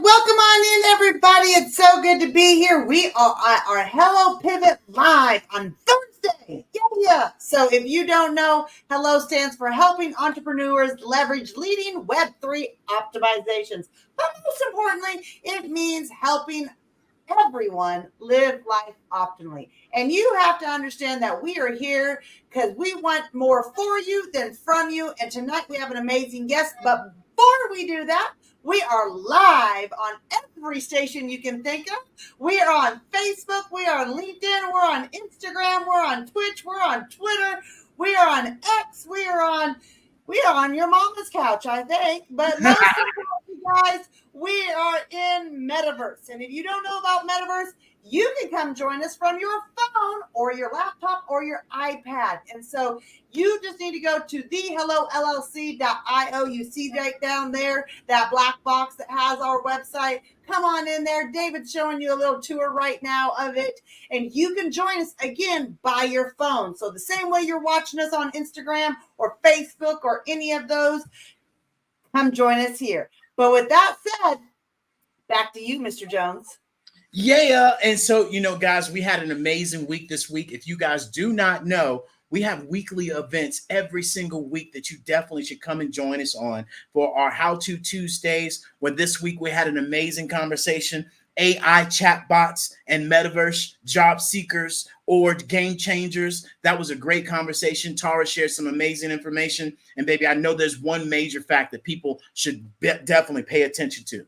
Welcome on in, everybody. It's so good to be here. We are at our Hello Pivot Live on Thursday. Yeah. So if you don't know, Hello stands for Helping Entrepreneurs Leverage Leading Web3 Optimizations. But most importantly, it means helping everyone live life optimally. And you have to understand that we are here because we want more for you than from you. And tonight we have an amazing guest. But before we do that, we are live on every station you can think of. We are on Facebook, we are on LinkedIn, we're on Instagram, we're on Twitch, we're on Twitter, we are on X, we are on your mama's couch, I think. But most importantly, guys, we are in Metaverse. And if you don't know about Metaverse, you can come join us from your phone or your laptop or your iPad. And so you just need to go to thehellollc.io. You see right down there, that black box that has our website. Come on in there. David's showing you a little tour right now of it. And you can join us again by your phone. So the same way you're watching us on Instagram or Facebook or any of those, come join us here. But with that said, back to you, Mr. Jones. Yeah. And so, guys, we had an amazing week this week. If you guys do not know, we have weekly events every single week that you definitely should come and join us on for our How To Tuesdays, where this week we had an amazing conversation. AI chatbots and metaverse job seekers or game changers. That was a great conversation. Tara shared some amazing information. And baby, I know there's one major fact that people should definitely pay attention to.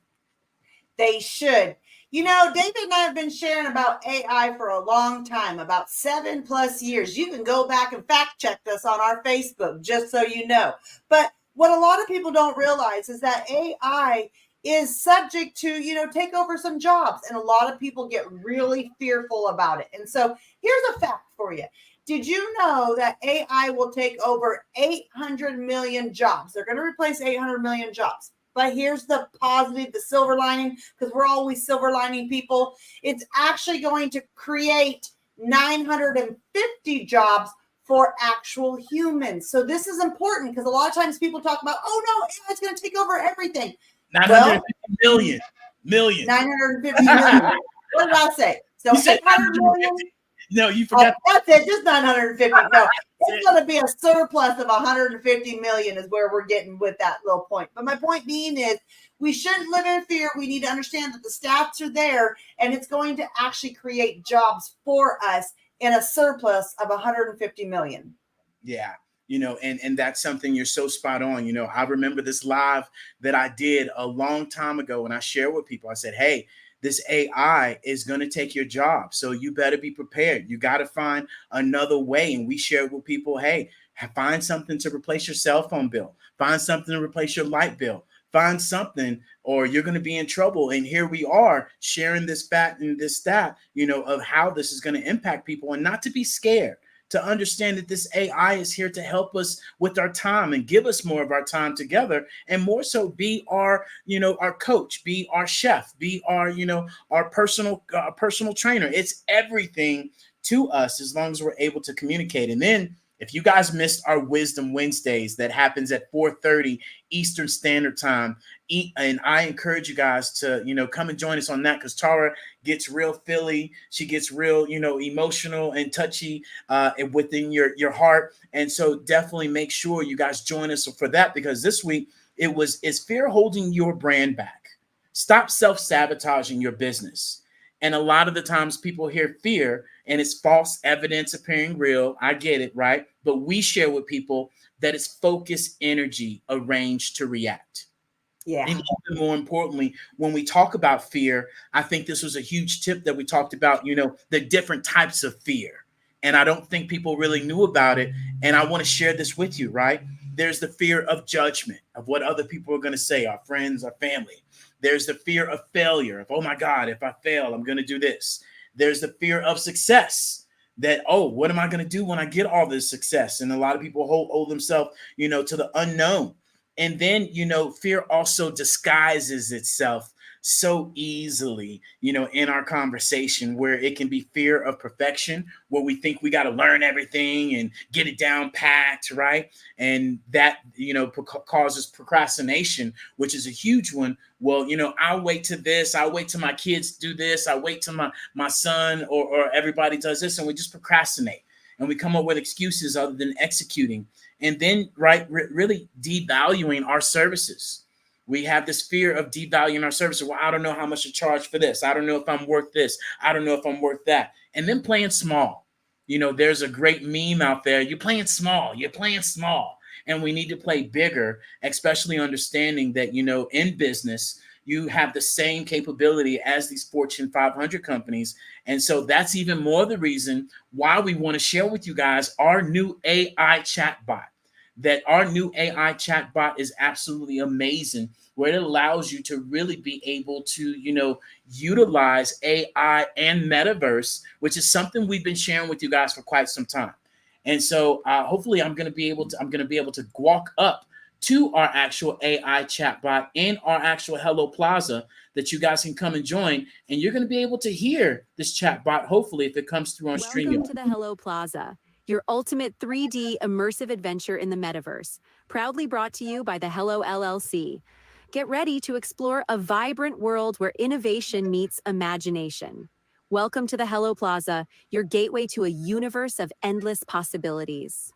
They should. David and I have been sharing about AI for a long time, about 7+ years. You can go back and fact check this on our Facebook, just so you know. But what a lot of people don't realize is that AI is subject to, take over some jobs. And a lot of people get really fearful about it. And so here's a fact for you. Did you know that AI will take over 800 million jobs? They're going to replace 800 million jobs. But here's the positive, the silver lining, because we're always silver lining people. It's actually going to create 950 jobs for actual humans. So this is important because a lot of times people talk about, oh no, AI's going to take over everything. 950 million. 950 million. What did I say? So 800 million. No, you forgot. Oh, that's it. Just 950. No, it's going to be a surplus of 150 million is where we're getting with that little point. But my point being is we shouldn't live in fear. We need to understand that the stats are there and it's going to actually create jobs for us in a surplus of 150 million. Yeah. And that's something you're so spot on. I remember this live that I did a long time ago and I shared with people. I said, hey, this AI is going to take your job. So you better be prepared. You got to find another way. And we shared with people, hey, find something to replace your cell phone bill. Find something to replace your light bill. Find something or you're going to be in trouble. And here we are sharing this fact and this stat, of how this is going to impact people and not to be scared. To understand that this AI is here to help us with our time and give us more of our time together, and more so be our, our coach, be our chef, be our, our personal trainer. It's everything to us as long as we're able to communicate. And then if you guys missed our Wisdom Wednesdays, that happens at 4:30 Eastern Standard Time. And I encourage you guys to, come and join us on that because Tara gets real Philly. She gets real, emotional and touchy within your heart. And so definitely make sure you guys join us for that because this week is fear holding your brand back? Stop self-sabotaging your business. And a lot of the times people hear fear and it's false evidence appearing real. I get it, right? But we share with people that it's focused energy arranged to react. Yeah. And even more importantly, when we talk about fear, I think this was a huge tip that we talked about, the different types of fear. And I don't think people really knew about it. And I want to share this with you, right? There's the fear of judgment, of what other people are going to say, our friends, our family. There's the fear of failure, of, oh my God, if I fail, I'm going to do this. There's the fear of success, that, oh, what am I going to do when I get all this success? And a lot of people hold themselves, to the unknown. And then, fear also disguises itself so easily, in our conversation, where it can be fear of perfection, where we think we got to learn everything and get it down packed, right? And that, causes procrastination, which is a huge one. Well, I'll wait to this. I'll wait till my kids do this. I'll wait till my son or everybody does this. And we just procrastinate and we come up with excuses other than executing. And then, right, really devaluing our services. We have this fear of devaluing our services. Well, I don't know how much to charge for this. I don't know if I'm worth this. I don't know if I'm worth that. And then playing small. There's a great meme out there. You're playing small. You're playing small. And we need to play bigger, especially understanding that, in business, you have the same capability as these Fortune 500 companies. And so that's even more the reason why we want to share with you guys our new AI chatbot. That our new AI chatbot is absolutely amazing, where it allows you to really be able to, utilize AI and metaverse, which is something we've been sharing with you guys for quite some time. And so hopefully I'm going to be able to walk up to our actual AI chatbot in our actual Hello Plaza that you guys can come and join. And you're going to be able to hear this chatbot, hopefully, if it comes through on Welcome StreamYard. to the Hello Plaza, your ultimate 3D immersive adventure in the metaverse, proudly brought to you by the Hello LLC. Get ready to explore a vibrant world where innovation meets imagination. Welcome to the Hello Plaza, your gateway to a universe of endless possibilities.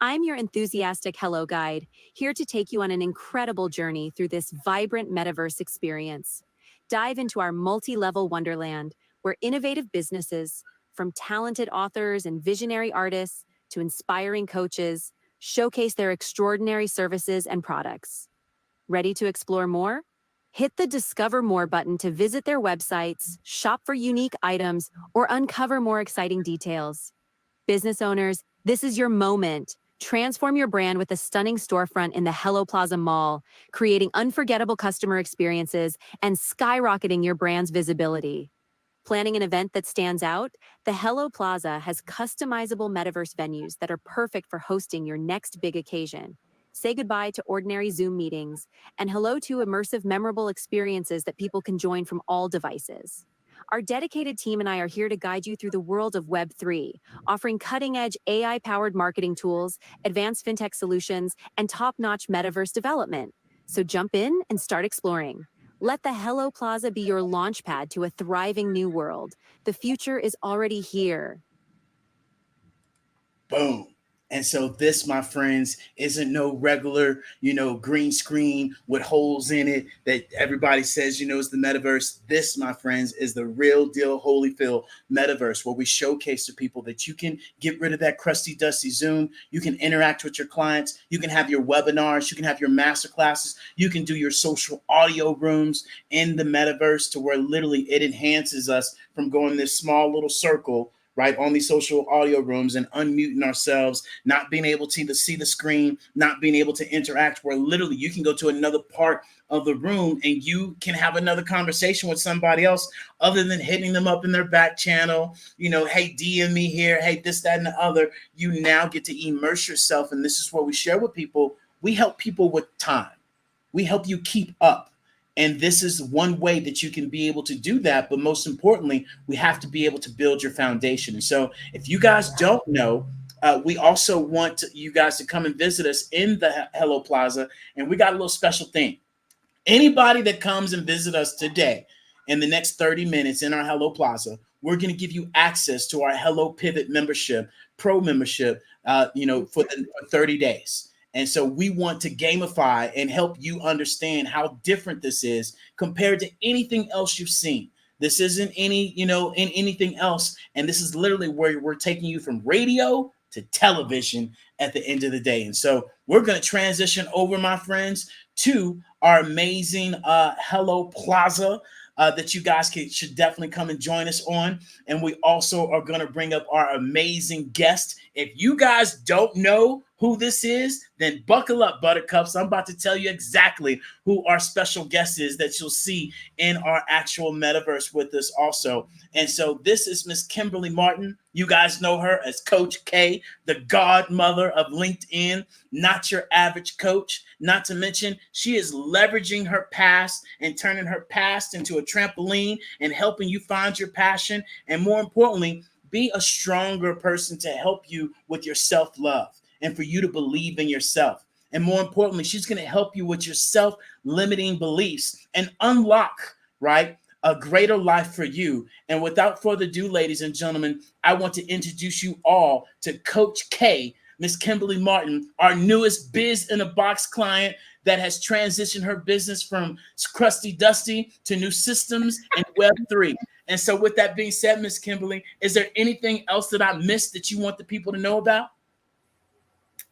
I'm your enthusiastic Hello Guide, here to take you on an incredible journey through this vibrant metaverse experience. Dive into our multi-level wonderland, where innovative businesses, from talented authors and visionary artists to inspiring coaches, showcase their extraordinary services and products. Ready to explore more? Hit the Discover More button to visit their websites, shop for unique items, or uncover more exciting details. Business owners, this is your moment. Transform your brand with a stunning storefront in the Hello Plaza Mall, creating unforgettable customer experiences and skyrocketing your brand's visibility. Planning an event that stands out? The Hello Plaza has customizable metaverse venues that are perfect for hosting your next big occasion. Say goodbye to ordinary Zoom meetings and hello to immersive, memorable experiences that people can join from all devices. Our dedicated team and I are here to guide you through the world of Web3, offering cutting-edge AI-powered marketing tools, advanced fintech solutions, and top-notch metaverse development. So jump in and start exploring. Let the Hello Plaza be your launchpad to a thriving new world. The future is already here. Boom. And so this, my friends, isn't no regular, green screen with holes in it that everybody says, is the metaverse. This, my friends, is the real deal Holyfield metaverse, where we showcase to people that you can get rid of that crusty, dusty Zoom. You can interact with your clients. You can have your webinars. You can have your master classes. You can do your social audio rooms in the metaverse, to where literally it enhances us from going this small little circle, right, on these social audio rooms and unmuting ourselves, not being able to either see the screen, not being able to interact, where literally you can go to another part of the room and you can have another conversation with somebody else, other than hitting them up in their back channel, hey, DM me here, hey, this, that, and the other. You now get to immerse yourself. And this is what we share with people. We help people with time. We help you keep up. And this is one way that you can be able to do that. But most importantly, we have to be able to build your foundation. And so if you guys don't know, we also want you guys to come and visit us in the Hello Plaza. And we got a little special thing. Anybody that comes and visit us today in the next 30 minutes in our Hello Plaza, we're going to give you access to our Hello Pivot membership, pro membership, for 30 days. And so we want to gamify and help you understand how different this is compared to anything else you've seen. This isn't in anything else. And this is literally where we're taking you from radio to television at the end of the day. And so we're going to transition over, my friends, to our amazing Hello Plaza that you guys should definitely come and join us on. And we also are going to bring up our amazing guest If you guys don't know who this is, then buckle up, buttercups. I'm about to tell you exactly who our special guest is that you'll see in our actual metaverse with us also. And so this is Miss Kimberly Martin. You guys know her as Coach K, the godmother of LinkedIn, not your average coach. Not to mention, she is leveraging her past and turning her past into a trampoline and helping you find your passion. And more importantly, be a stronger person to help you with your self-love and for you to believe in yourself. And more importantly, she's going to help you with your self-limiting beliefs and unlock, right, a greater life for you. And without further ado, ladies and gentlemen, I want to introduce you all to Coach K, Miss Kimberly Martin, our newest Biz in a Box client that has transitioned her business from crusty dusty to new systems and Web3. And so with that being said, Miss Kimberly, is there anything else that I missed that you want the people to know about?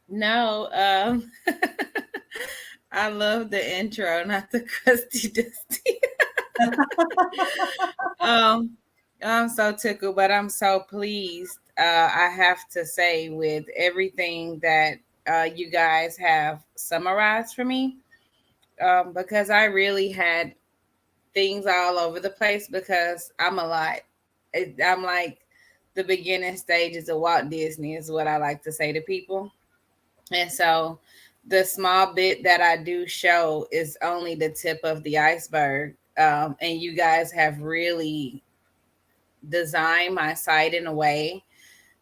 No, I love the intro, not the crusty dusty. I'm so tickled, but I'm so pleased. I have to say, with everything that you guys have summarized for me, because I really had things all over the place because I'm a lot. I'm like the beginning stages of Walt Disney is what I like to say to people. And so the small bit that I do show is only the tip of the iceberg. And you guys have really designed my site in a way,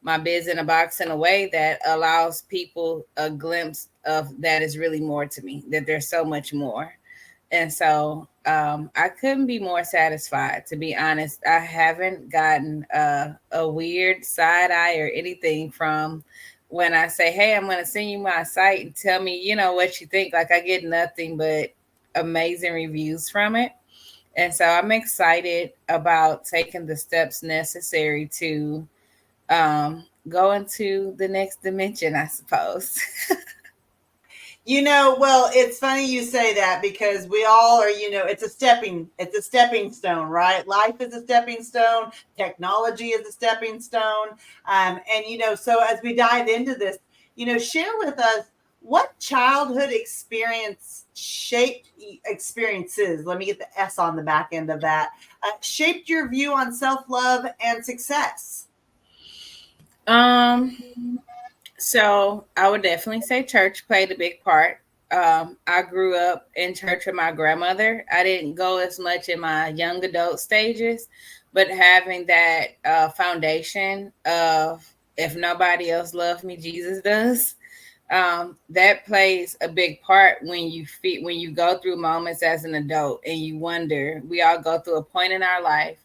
my biz in a box in a way that allows people a glimpse of that is really more to me, that there's so much more. And so I couldn't be more satisfied, to be honest. I haven't gotten a weird side eye or anything from when I say, hey, I'm going to send you my site and tell me, what you think. Like, I get nothing but amazing reviews from it. And so I'm excited about taking the steps necessary to go into the next dimension, I suppose. Well, it's funny you say that because we all are, it's a stepping stone, right? Life is a stepping stone. Technology is a stepping stone. So as we dive into this, share with us what childhood experiences, let me get the S on the back end of that, shaped your view on self-love and success. So I would definitely say church played a big part. I grew up in church with my grandmother. I didn't go as much in my young adult stages, but having that foundation of if nobody else loves me, Jesus does. That plays a big part when you go through moments as an adult and you wonder. We all go through a point in our life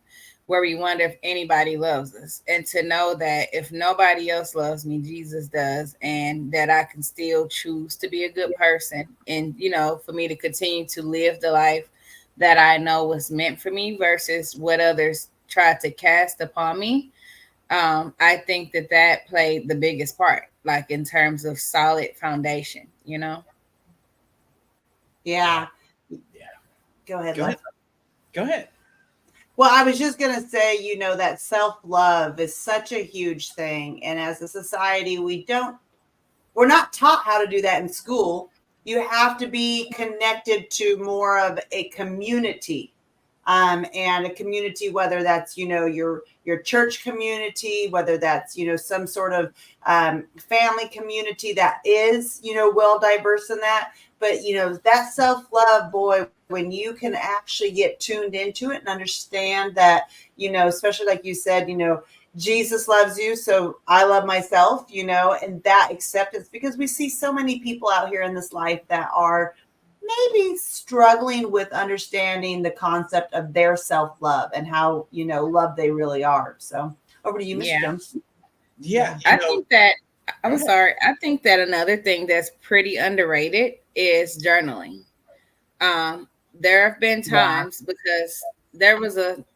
where we wonder if anybody loves us, and to know that if nobody else loves me, Jesus does, and that I can still choose to be a good person, and for me to continue to live the life that I know was meant for me versus what others try to cast upon me. I think that played the biggest part, like in terms of solid foundation. Yeah. Yeah. Go ahead, Go Les. ahead. Go ahead. Well, I was just going to say, that self-love is such a huge thing. And as a society, we're not taught how to do that in school. You have to be connected to more of a community. And a community, whether that's, your church community, whether that's, some sort of family community that is, well diverse in that. But, that self-love, boy, when you can actually get tuned into it and understand that, especially like you said, Jesus loves you, so I love myself, and that acceptance, because we see so many people out here in this life that are maybe struggling with understanding the concept of their self-love and how, loved they really are. So over to you, Mr. Yeah. Jones. Yeah. I think that Go I'm ahead. sorry. I think that another thing that's pretty underrated is journaling. There have been times because there wasn't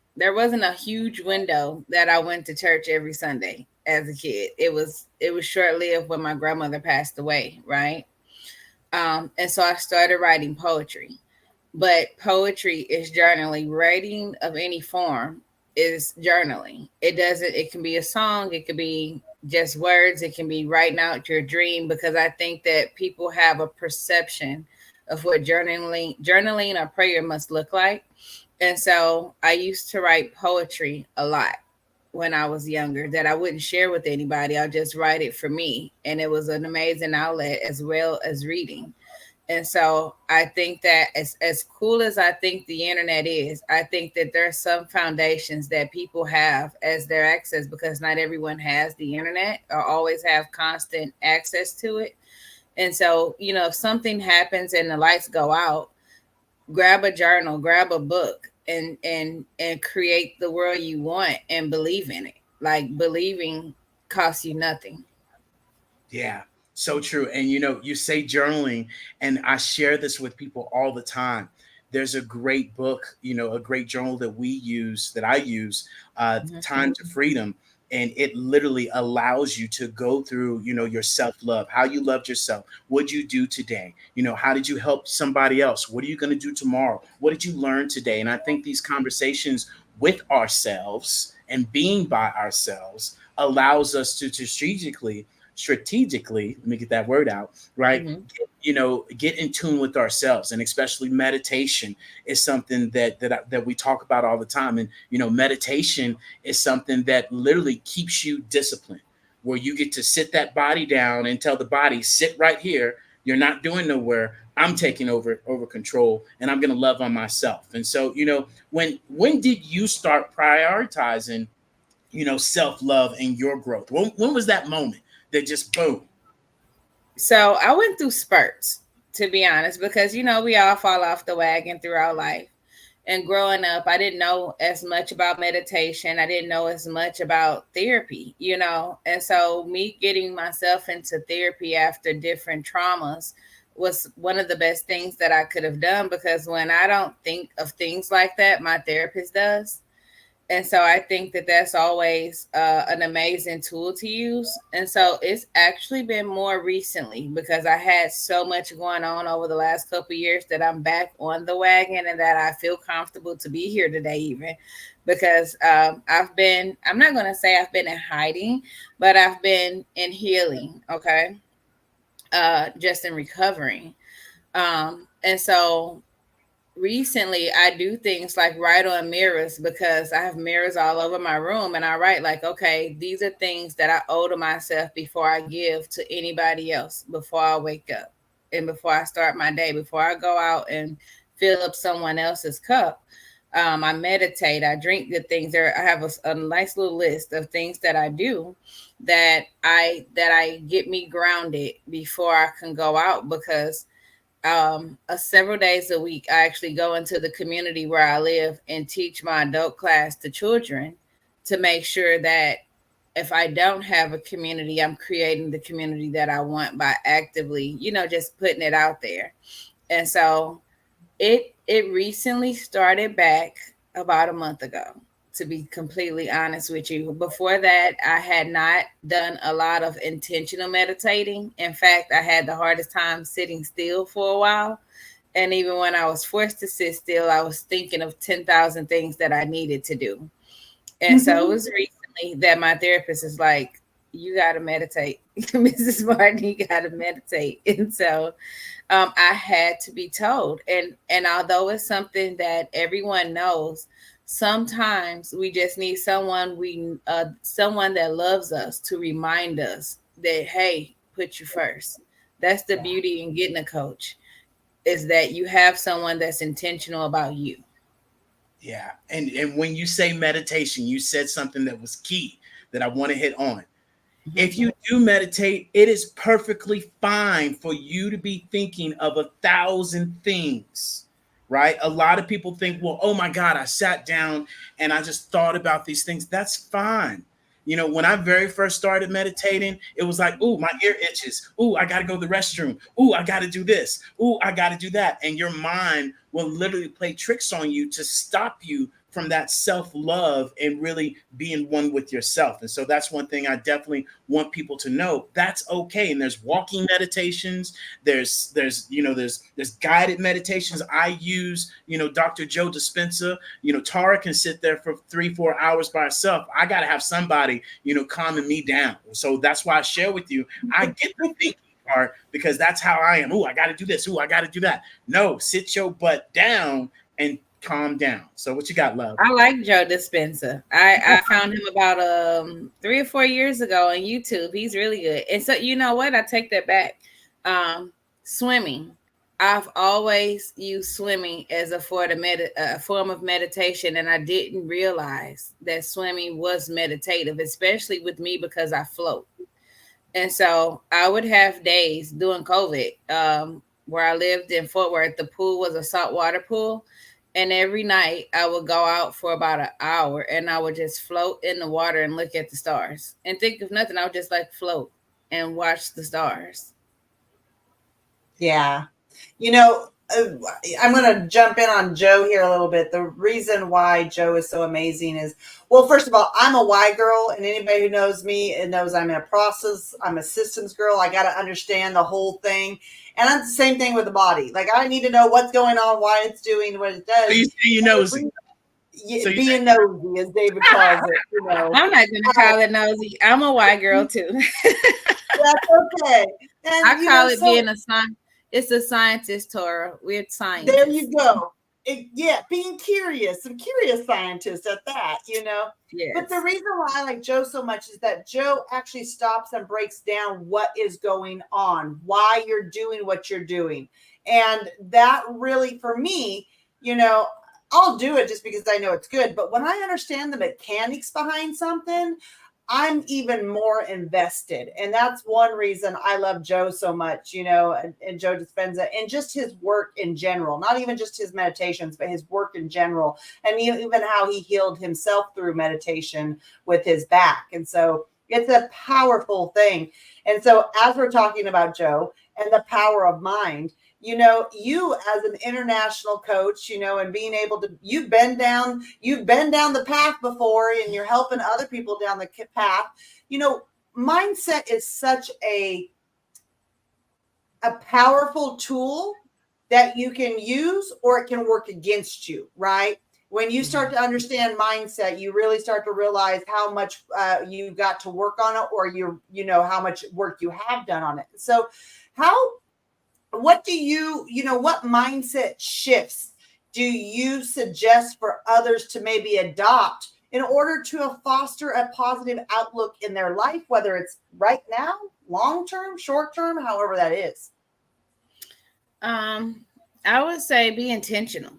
a huge window that I went to church every Sunday as a kid. It was short lived when my grandmother passed away, right? And so I started writing poetry. But poetry is journaling. Writing of any form is journaling. It can be a song, it could be just words. It can be writing out your dream, because I think that people have a perception of what journaling or prayer must look like. And so I used to write poetry a lot when I was younger that I wouldn't share with anybody. I'll just write it for me. And it was an amazing outlet as well as reading. And so I think that as cool as I think the internet is, I think that there are some foundations that people have as their access, because not everyone has the internet or always have constant access to it. And so, if something happens and the lights go out, grab a journal, grab a book, and create the world you want and believe in it. Like, believing costs you nothing. Yeah, so true. And you say journaling, and I share this with people all the time. There's a great book, a great journal that I use, Mhm. Time to Freedom. And it literally allows you to go through, your self love, how you loved yourself, what you do today, how did you help somebody else? What are you going to do tomorrow? What did you learn today? And I think these conversations with ourselves and being by ourselves allows us to strategically, let me get that word out, right? Mhm. Get in tune with ourselves, and especially meditation is something that we talk about all the time. And meditation is something that literally keeps you disciplined, where you get to sit that body down and tell the body, sit right here. You're not doing nowhere. I'm taking over control, and I'm going to love on myself. And so, when did you start prioritizing self love and your growth? When was that moment that just boom? So I went through spurts, to be honest, because we all fall off the wagon throughout life. And growing up, I didn't know as much about meditation. I didn't know as much about therapy. And so me getting myself into therapy after different traumas was one of the best things that I could have done, because when I don't think of things like that, my therapist does. And so I think that that's always an amazing tool to use. And so it's actually been more recently, because I had so much going on over the last couple of years, that I'm back on the wagon, and that I feel comfortable to be here today, even because I'm not going to say I've been in hiding, but I've been in healing. Okay. Just in recovering. And so recently I do things like write on mirrors, because I have mirrors all over my room, and I write like, okay, these are things that I owe to myself before I give to anybody else, before I wake up and before I start my day, before I go out and fill up someone else's cup. I meditate, I drink good things. I have a nice little list of things that I do that I get me grounded before I can go out, because several days a week I actually go into the community where I live and teach my adult class to children, to make sure that if I don't have a community, I'm creating the community that I want by actively, just putting it out there. And so it recently started back about a month ago, to be completely honest with you. Before that, I had not done a lot of intentional meditating. In fact, I had the hardest time sitting still for a while. And even when I was forced to sit still, I was thinking of 10,000 things that I needed to do. And so it Mhm. was recently that my therapist is like, you got to meditate. Mrs. Martin, you got to meditate. And so I had to be told. And although it's something that everyone knows, sometimes we just need someone that loves us to remind us that, hey, put you first. That's the Yeah. beauty in getting a coach, is that you have someone that's intentional about you. Yeah. And when you say meditation, you said something that was key that I want to hit on. Mhm. If you do meditate, it is perfectly fine for you to be thinking of 1,000 things, right? A lot of people think, well, oh my God, I sat down and I just thought about these things. That's fine. When I very first started meditating, it was like, ooh, my ear itches. Ooh, I got to go to the restroom. Ooh, I got to do this. Ooh, I got to do that. And your mind will literally play tricks on you to stop you from that self-love and really being one with yourself. And so that's one thing I definitely want people to know. That's okay. And there's walking meditations, there's guided meditations. I use, Dr. Joe Dispenza. Tara can sit there for 3-4 hours by herself. I got to have somebody, calming me down. So that's why I share with you. I get the thinking part because that's how I am. Ooh, I got to do this. Ooh, I got to do that. No, sit your butt down and calm down. So what you got, love? I like Joe Dispenza. I found him about 3 or 4 years ago on YouTube. He's really good. And so you know what? I take that back. Swimming. I've always used swimming as a form of meditation, and I didn't realize that swimming was meditative, especially with me because I float. And so I would have days during COVID where I lived in Fort Worth. The pool was a saltwater pool. And every night I would go out for about an hour and I would just float in the water and look at the stars and think of nothing. I would just like float and watch the stars. Yeah. I'm going to jump in on Joe here a little bit. The reason why Joe is so amazing is, well, first of all, I'm a Y girl, and anybody who knows me and knows I'm in a process. I'm a systems girl. I got to understand the whole thing. And that's the same thing with the body. Like, I need to know what's going on, why it's doing what it does. So you say you nosy. So being nosy, as David calls it. I'm not going to call it nosy. I'm a Y girl too. That's okay. And, I call it being a scientist. It's a scientist, Tora. We're scientists. There you go. Being curious, a curious scientist at that, Yes. But the reason why I like Joe so much is that Joe actually stops and breaks down what is going on, why you're doing what you're doing. And that really, for me, I'll do it just because I know it's good. But when I understand the mechanics behind something, I'm even more invested. And that's one reason I love Joe so much, and Joe Dispenza and just his work in general, not even just his meditations, but his work in general. And even how he healed himself through meditation with his back. And so it's a powerful thing. And so as we're talking about Joe and the power of mind, you as an international coach, and being able to, you've been down the path before and you're helping other people down the path. Mindset is such a powerful tool that you can use, or it can work against you, right? When you start to understand mindset, you really start to realize how much you got to work on it, or how much work you have done on it. So what do what mindset shifts do you suggest for others to maybe adopt in order to foster a positive outlook in their life, whether it's right now, long-term, short-term, however that is? I would say be intentional.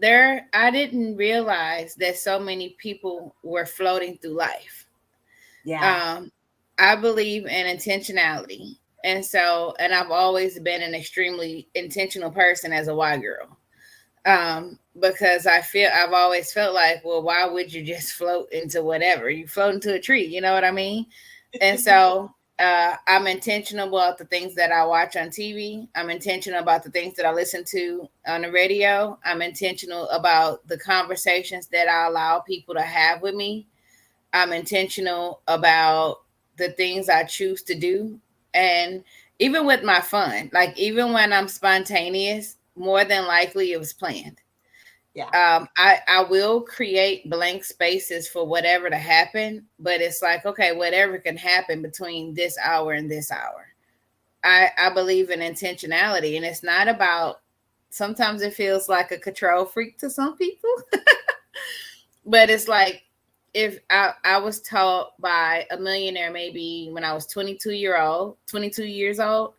I didn't realize that so many people were floating through life. Yeah. I believe in intentionality. And I've always been an extremely intentional person as a Y girl. Because I've always felt like, well, why would you just float into whatever? You float into a tree, you know what I mean? And so I'm intentional about the things that I watch on TV. I'm intentional about the things that I listen to on the radio. I'm intentional about the conversations that I allow people to have with me. I'm intentional about the things I choose to do. And even with my fun, like even when I'm spontaneous, more than likely it was planned. Yeah. I will create blank spaces for whatever to happen, but it's like, okay, whatever can happen between this hour and this hour. I believe in intentionality, and it's not about, sometimes it feels like a control freak to some people, but it's like, if I was taught by a millionaire, maybe when I was 22 years old,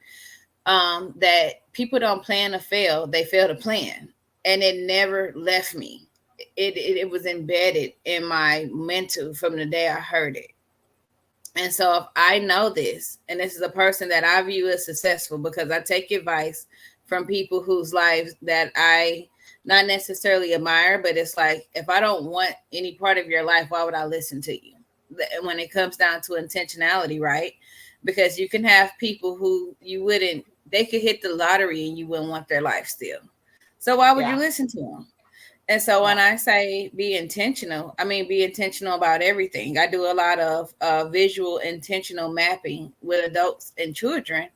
that people don't plan to fail, they fail to plan. And it never left me. It was embedded in my mental from the day I heard it. And so if I know this, and this is a person that I view as successful because I take advice from people whose lives that I not necessarily admire, but it's like, if I don't want any part of your life, why would I listen to you? When it comes down to intentionality, right? Because you can have people who they could hit the lottery and you wouldn't want their life still. So why would you listen to them? And so when Wow. I say be intentional, I mean be intentional about everything. I do a lot of visual intentional mapping with adults and children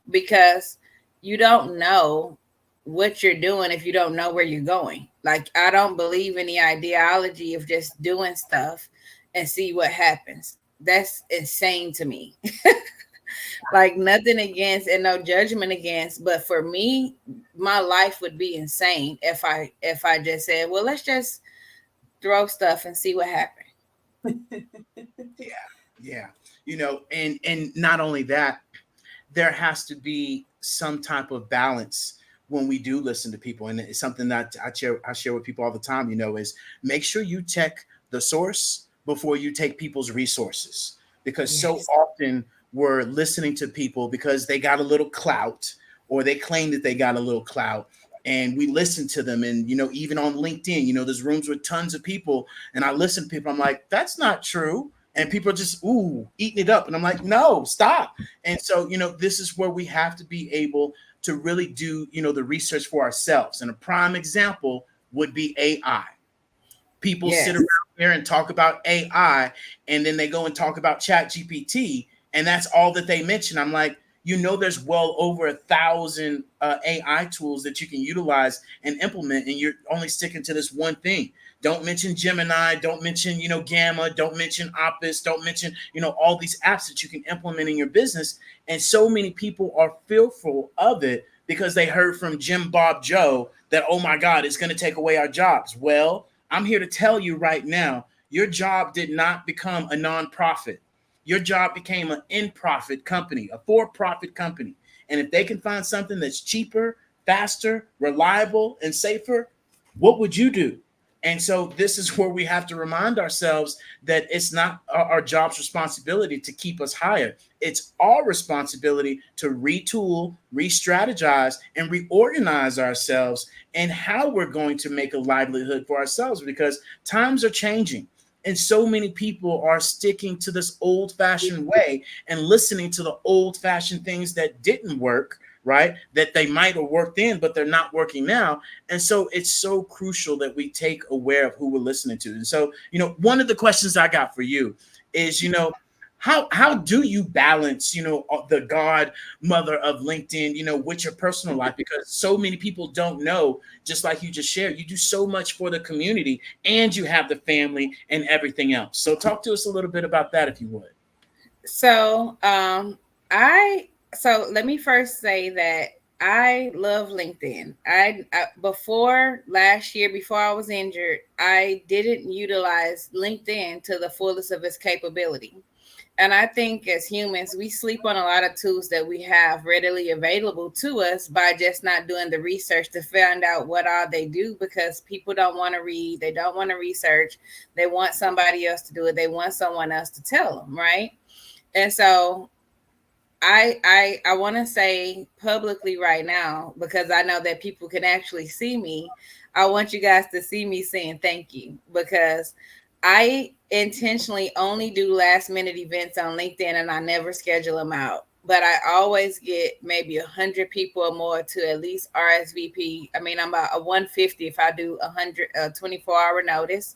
because you don't know what you're doing if you don't know where you're going. Like I don't believe in the ideology of just doing stuff and see what happens. That's insane to me. Like nothing against and no judgment against, but for me, my life would be insane if I just said, well, let's just throw stuff and see what happens. Yeah, yeah. And not only that, there has to be some type of balance when we do listen to people, and it's something that I share with people all the time. Is make sure you check the source before you take people's resources, because so Yes. often we're listening to people because they got a little clout, or they claim that they got a little clout, and we listen to them. And even on LinkedIn, there's rooms with tons of people, and I listen to people. I'm like, that's not true. And people are just eating it up, and I'm like, no, stop. And so, this is where we have to be able to really do, the research for ourselves. And a prime example would be AI. People sit around Yes. there and talk about AI, and then they go and talk about Chat GPT, and that's all that they mention. I'm like, there's well over 1,000 AI tools that you can utilize and implement, and you're only sticking to this one thing. Don't mention Gemini, don't mention, Gamma, don't mention Opus, don't mention, all these apps that you can implement in your business. And so many people are fearful of it because they heard from Jim Bob Joe that, oh my God, it's going to take away our jobs. Well, I'm here to tell you right now, your job did not become a nonprofit. Your job became an in-profit company, a for-profit company. And if they can find something that's cheaper, faster, reliable, and safer, what would you do? And so this is where we have to remind ourselves that it's not our job's responsibility to keep us hired. It's our responsibility to retool, re-strategize, and reorganize ourselves and how we're going to make a livelihood for ourselves, because times are changing. And so many people are sticking to this old fashioned way and listening to the old fashioned things that didn't work, right? That they might have worked in, but they're not working now. And so it's so crucial that we take aware of who we're listening to. And so, one of the questions I got for you is, how do you balance, the godmother of LinkedIn, with your personal life? Because so many people don't know, just like you just shared, you do so much for the community, and you have the family and everything else. So talk to us a little bit about that, if you would. So, I so let me first say that I love LinkedIn. I before last year, before I was injured, I didn't utilize LinkedIn to the fullest of its capability. And I think as humans, we sleep on a lot of tools that we have readily available to us by just not doing the research to find out what all they do, because people don't want to read, they don't want to research, they want somebody else to do it, they want someone else to tell them, right? And so I want to say publicly right now, because I know that people can actually see me. I want you guys to see me saying thank you, because I intentionally only do last minute events on LinkedIn and I never schedule them out. But I always get maybe 100 people or more to at least RSVP. I mean, I'm about a 150 if I do 24-hour notice.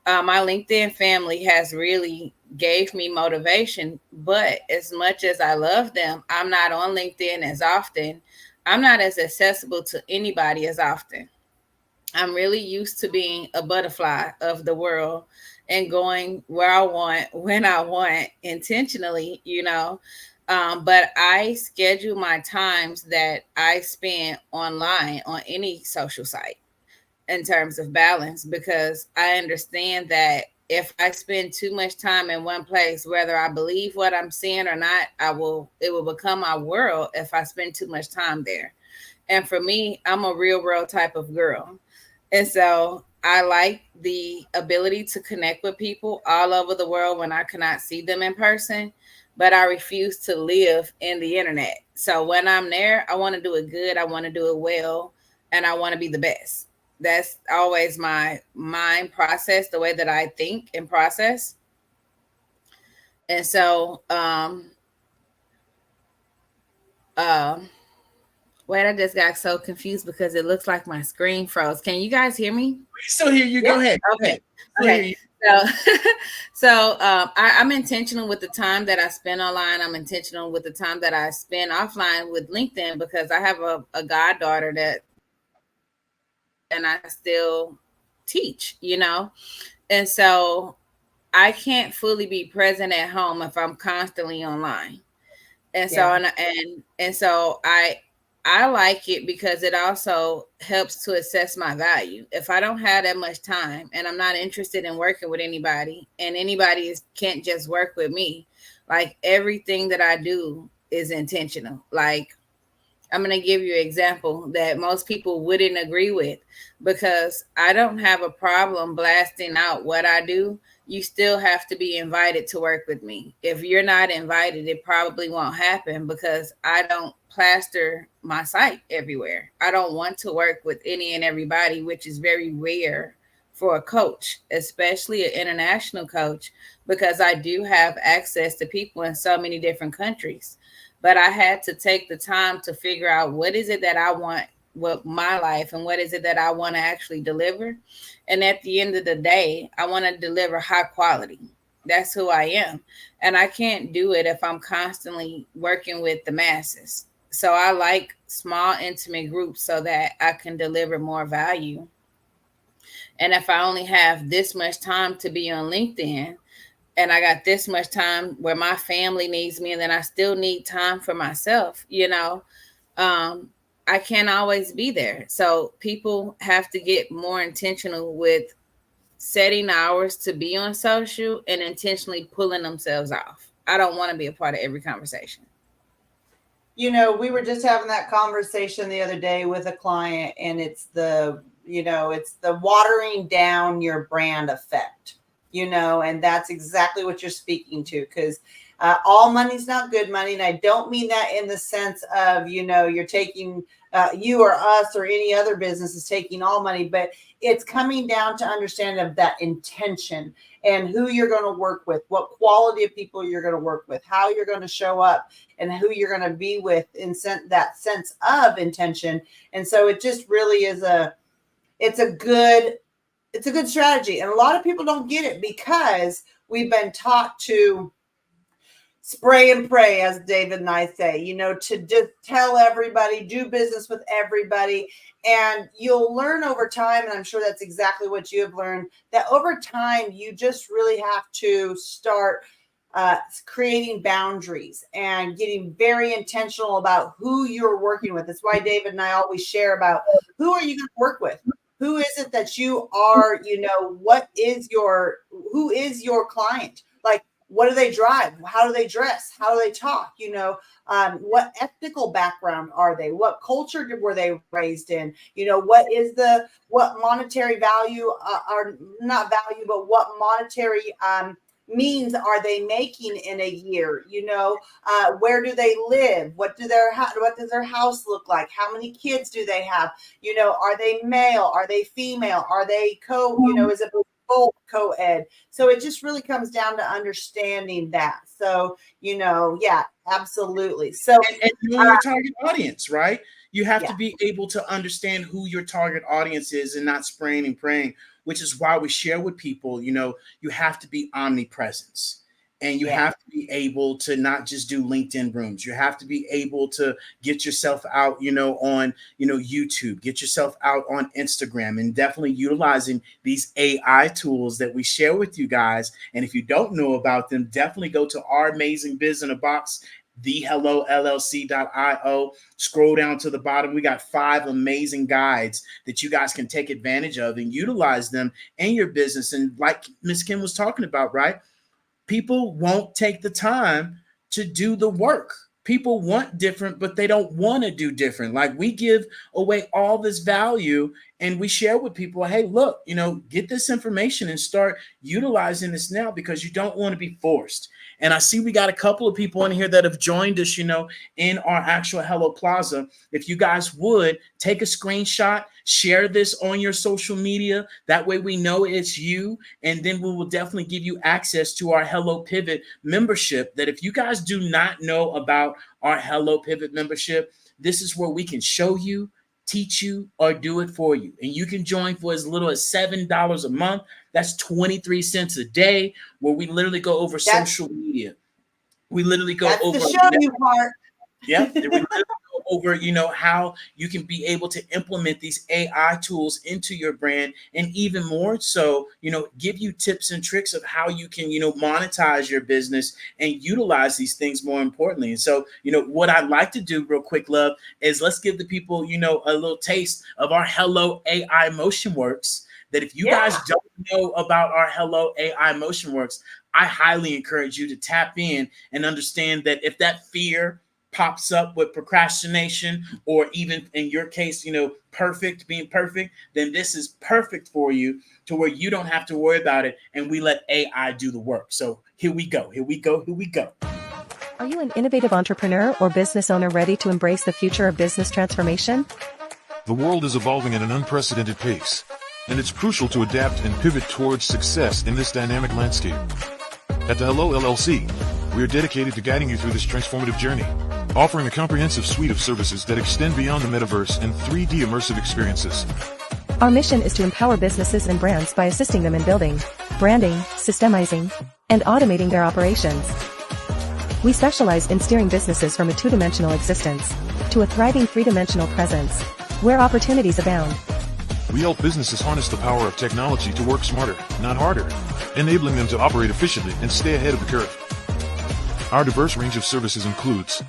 My LinkedIn family has really gave me motivation, but as much as I love them, I'm not on LinkedIn as often. I'm not as accessible to anybody as often. I'm really used to being a butterfly of the world and going where I want, when I want, intentionally, But I schedule my times that I spend online on any social site in terms of balance, because I understand that if I spend too much time in one place, whether I believe what I'm seeing or not, it will become my world if I spend too much time there. And for me, I'm a real world type of girl. And so I like the ability to connect with people all over the world when I cannot see them in person, but I refuse to live in the internet. So when I'm there, I want to do it good, I want to do it well, and I want to be the best. That's always my mind process, the way that I think and process. And so um Wait, I just got so confused because it looks like my screen froze. Can you guys hear me? We still hear you. Go Yeah. ahead. Go Okay. ahead. Still hear Okay. you. So, I'm intentional with the time that I spend online. I'm intentional with the time that I spend offline with LinkedIn because I have a goddaughter that, and I still teach, and so I can't fully be present at home if I'm constantly online. And so Yeah. and so I like it because it also helps to assess my value. If I don't have that much time and I'm not interested in working with anybody, and can't just work with me, like everything that I do is intentional. Like, I'm going to give you an example that most people wouldn't agree with, because I don't have a problem blasting out what I do. You still have to be invited to work with me. If you're not invited, it probably won't happen, because I don't plaster my site everywhere. I don't want to work with any and everybody, which is very rare for a coach, especially an international coach, because I do have access to people in so many different countries. But I had to take the time to figure out what is it that I want with my life, and what is it that I want to actually deliver. And at the end of the day, I want to deliver high quality. That's who I am. And I can't do it if I'm constantly working with the masses. So I like small, intimate groups so that I can deliver more value. And if I only have this much time to be on LinkedIn, and I got this much time where my family needs me, and then I still need time for myself, um, I can't always be there. So people have to get more intentional with setting hours to be on social and intentionally pulling themselves off. I don't want to be a part of every conversation. We were just having that conversation the other day with a client, and it's the watering down your brand effect, and that's exactly what you're speaking to, because all money's not good money. And I don't mean that in the sense of, you're taking you or us or any other business is taking all money, but it's coming down to understanding of that intention and who you're going to work with, what quality of people you're going to work with, how you're going to show up, and who you're going to be with in that sense of intention. And so it just really is it's a good strategy. And a lot of people don't get it because we've been taught to spray and pray, as David and I say, to just tell everybody, do business with everybody. And you'll learn over time, and I'm sure that's exactly what you have learned, that over time, you just really have to start creating boundaries and getting very intentional about who you're working with. That's why David and I always share about, who are you going to work with? Who is it that you are, who is your client? Like, what do they drive? How do they dress? How do they talk? What ethnical background are they? What culture were they raised in? What monetary value are not value, but what monetary means are they making in a year? Where do they live? What does their house look like? How many kids do they have? Are they male? Are they female? Are they is it both co-ed? So it just really comes down to understanding that. So, yeah, absolutely. So, And knowing your target audience, right? You have to yeah, be able to understand who your target audience is and not spraying and praying, which is why we share with people, you have to be omnipresence. And you yeah, have to be able to not just do LinkedIn rooms. You have to be able to get yourself out, on, YouTube, get yourself out on Instagram, and definitely utilizing these AI tools that we share with you guys. And if you don't know about them, definitely go to our amazing Biz in a Box, thehellollc.io. Scroll down to the bottom. We got 5 amazing guides that you guys can take advantage of and utilize them in your business. And like Miss Kim was talking about, right? People won't take the time to do the work. People want different, but they don't want to do different. Like, we give away all this value and we share with people, hey, look, get this information and start utilizing this now, because you don't want to be forced. And I see we got a couple of people in here that have joined us, in our actual Hello Plaza. If you guys would take a screenshot, share this on your social media. That way we know it's you. And then we will definitely give you access to our Hello Pivot membership. That if you guys do not know about our Hello Pivot membership, this is where we can show you, teach you, or do it for you. And you can join for as little as $7 a month. That's 23 cents a day, where we literally go over social media. We literally go That's over the show you part. Yep. We literally go over, how you can be able to implement these AI tools into your brand, and even more so, give you tips and tricks of how you can, monetize your business and utilize these things more importantly. And so, what I'd like to do real quick, love, is let's give the people, a little taste of our Hello AI Motion Works. That if you guys don't know about our Hello AI Motion Works, I highly encourage you to tap in and understand that if that fear pops up with procrastination, or even in your case, being perfect, then this is perfect for you, to where you don't have to worry about it, and we let AI do the work. So here we go. Are you an innovative entrepreneur or business owner ready to embrace the future of business transformation? The world is evolving at an unprecedented pace, and it's crucial to adapt and pivot towards success in this dynamic landscape. At the Hello LLC, we are dedicated to guiding you through this transformative journey, offering a comprehensive suite of services that extend beyond the metaverse and 3D immersive experiences. Our mission is to empower businesses and brands by assisting them in building, branding, systemizing, and automating their operations. We specialize in steering businesses from a two-dimensional existence to a thriving three-dimensional presence, where opportunities abound. We help businesses harness the power of technology to work smarter, not harder, enabling them to operate efficiently and stay ahead of the curve. Our diverse range of services includes: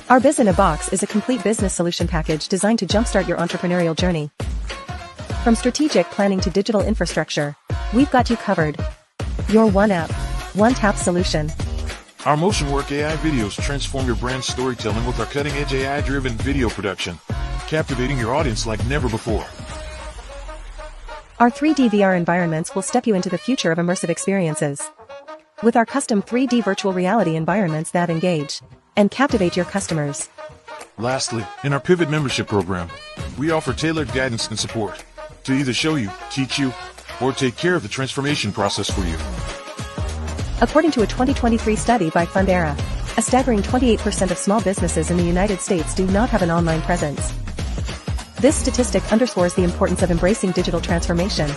Our Biz in a Box is a complete business solution package designed to jumpstart your entrepreneurial journey. From strategic planning to digital infrastructure, we've got you covered. Your one app, one tap solution. Our MotionWork AI videos transform your brand storytelling with our cutting-edge AI-driven video production, captivating your audience like never before. Our 3D VR environments will step you into the future of immersive experiences. With our custom 3D virtual reality environments that engage and captivate your customers. Lastly, in our Pivot membership program, we offer tailored guidance and support to either show you, teach you, or take care of the transformation process for you. According to a 2023 study by Fundera, a staggering 28% of small businesses in the United States do not have an online presence. This statistic underscores the importance of embracing digital transformation.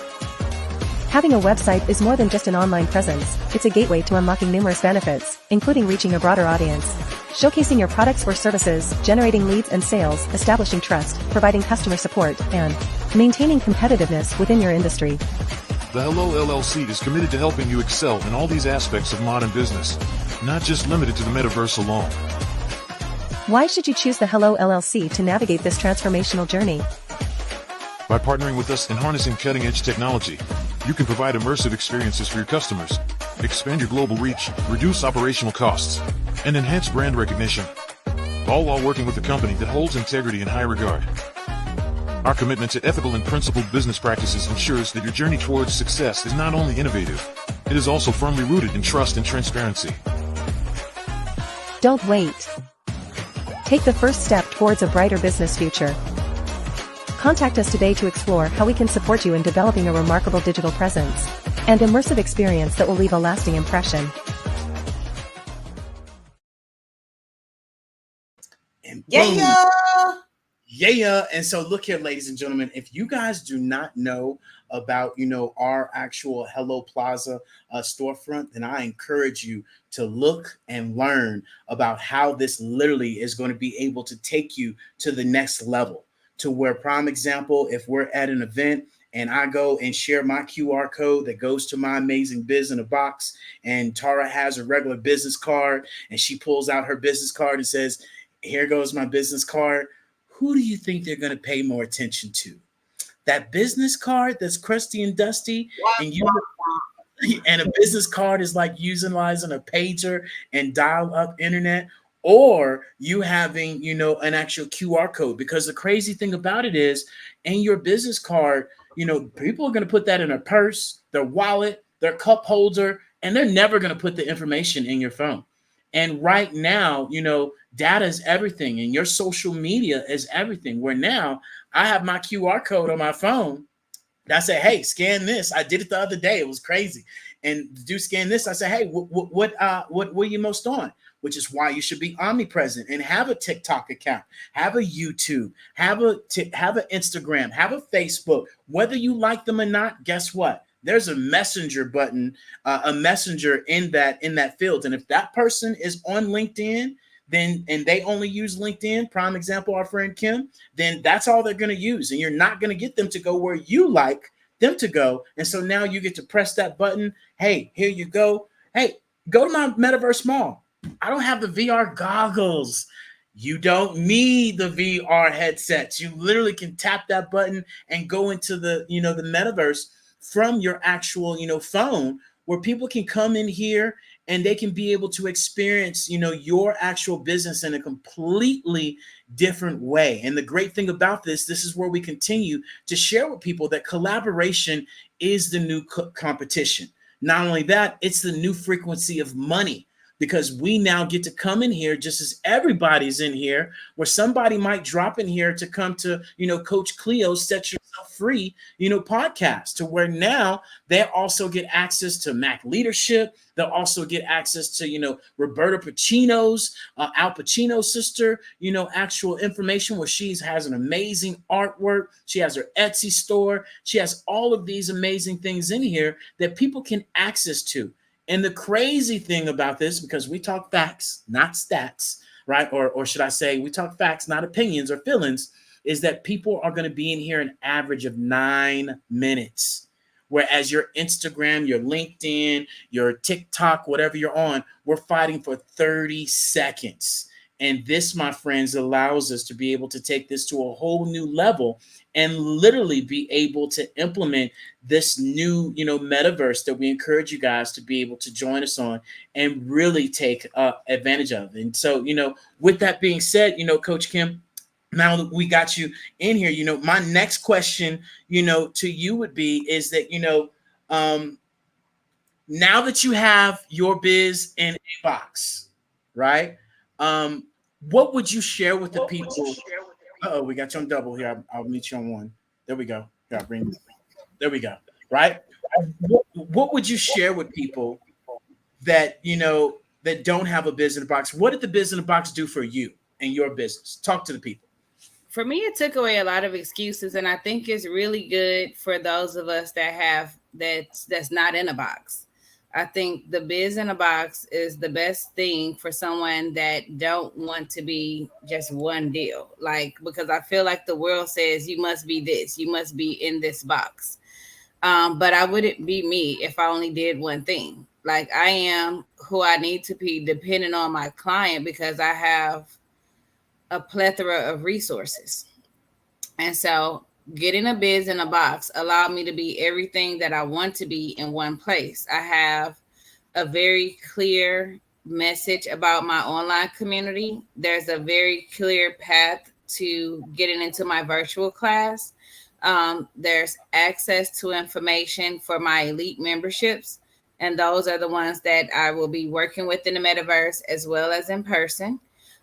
Having a website is more than just an online presence, it's a gateway to unlocking numerous benefits, including reaching a broader audience, showcasing your products or services, generating leads and sales, establishing trust, providing customer support, and maintaining competitiveness within your industry. The Hello LLC is committed to helping you excel in all these aspects of modern business, not just limited to the metaverse alone. Why should you choose the Hello LLC to navigate this transformational journey? By partnering with us and harnessing cutting-edge technology, you can provide immersive experiences for your customers, expand your global reach, reduce operational costs, and enhance brand recognition, all while working with a company that holds integrity in high regard. Our commitment to ethical and principled business practices ensures that your journey towards success is not only innovative, it is also firmly rooted in trust and transparency. Don't wait. Take the first step towards a brighter business future. Contact us today to explore how we can support you in developing a remarkable digital presence and immersive experience that will leave a lasting impression. And boom. Yeah. And so look here, ladies and gentlemen, if you guys do not know about, our actual Hello Plaza storefront, then I encourage you to look and learn about how this literally is going to be able to take you to the next level. To where, prime example, if we're at an event and I go and share my QR code that goes to my amazing Biz in a Box, and Tara has a regular business card and she pulls out her business card and says, "Here goes my business card." Who do you think they're going to pay more attention to? That business card that's crusty and dusty, and a business card is like utilizing a pager and dial-up internet, or you having, an actual QR code? Because the crazy thing about it is, in your business card, people are going to put that in their purse, their wallet, their cup holder, and they're never going to put the information in your phone. And right now, data is everything, and your social media is everything. Where now I have my QR code on my phone. And I say, "Hey, scan this." I did it the other day. It was crazy. And do scan this. I say, "Hey, what are you most on?" which is why you should be omnipresent and have a TikTok account, have a YouTube, have an Instagram, have a Facebook. Whether you like them or not, guess what? There's a messenger button, a messenger in that field. And if that person is on LinkedIn, then and they only use LinkedIn, prime example, our friend Kim, then that's all they're going to use. And you're not going to get them to go where you like them to go. And so now you get to press that button. Hey, here you go. Hey, go to my metaverse mall. I don't have the VR goggles. You don't need the VR headsets. You literally can tap that button and go into the metaverse from your actual, phone, where people can come in here and they can be able to experience, your actual business in a completely different way. And the great thing about this is where we continue to share with people that collaboration is the new competition. Not only that, it's the new frequency of money, because we now get to come in here just as everybody's in here, where somebody might drop in here to come to, Coach Cleo's Set Yourself Free, podcast, to where now they also get access to Mac Leadership. They'll also get access to, Roberta Pacino's, Al Pacino's sister, actual information where she has an amazing artwork. She has her Etsy store. She has all of these amazing things in here that people can access to. And the crazy thing about this, because we talk facts, not stats, right? Or should I say, we talk facts, not opinions or feelings, is that people are going to be in here an average of 9 minutes. Whereas your Instagram, your LinkedIn, your TikTok, whatever you're on, we're fighting for 30 seconds. And this, my friends, allows us to be able to take this to a whole new level and literally be able to implement this new, metaverse that we encourage you guys to be able to join us on and really take advantage of. And so, with that being said, Coach Kim, now that we got you in here, my next question, to you would be is that, now that you have your biz in a box, right? What would you share with the people? Oh, we got you on double here. I'll meet you on one. There we go. Yeah, there we go. Right? What would you share with people that that don't have a biz in a box? What did the biz in a box do for you and your business? Talk to the people. For me, it took away a lot of excuses, and I think it's really good for those of us that have that's not in a box. I think the biz in a box is the best thing for someone that don't want to be just one deal. Like, because I feel like the world says you must be this, you must be in this box. But I wouldn't be me if I only did one thing. Like, I am who I need to be depending on my client, because I have a plethora of resources. And so getting a biz in a box allowed me to be everything that I want to be in one place. I have a very clear message about my online community. There's a very clear path to getting into my virtual class. There's access to information for my elite memberships. And those are the ones that I will be working with in the metaverse as well as in person.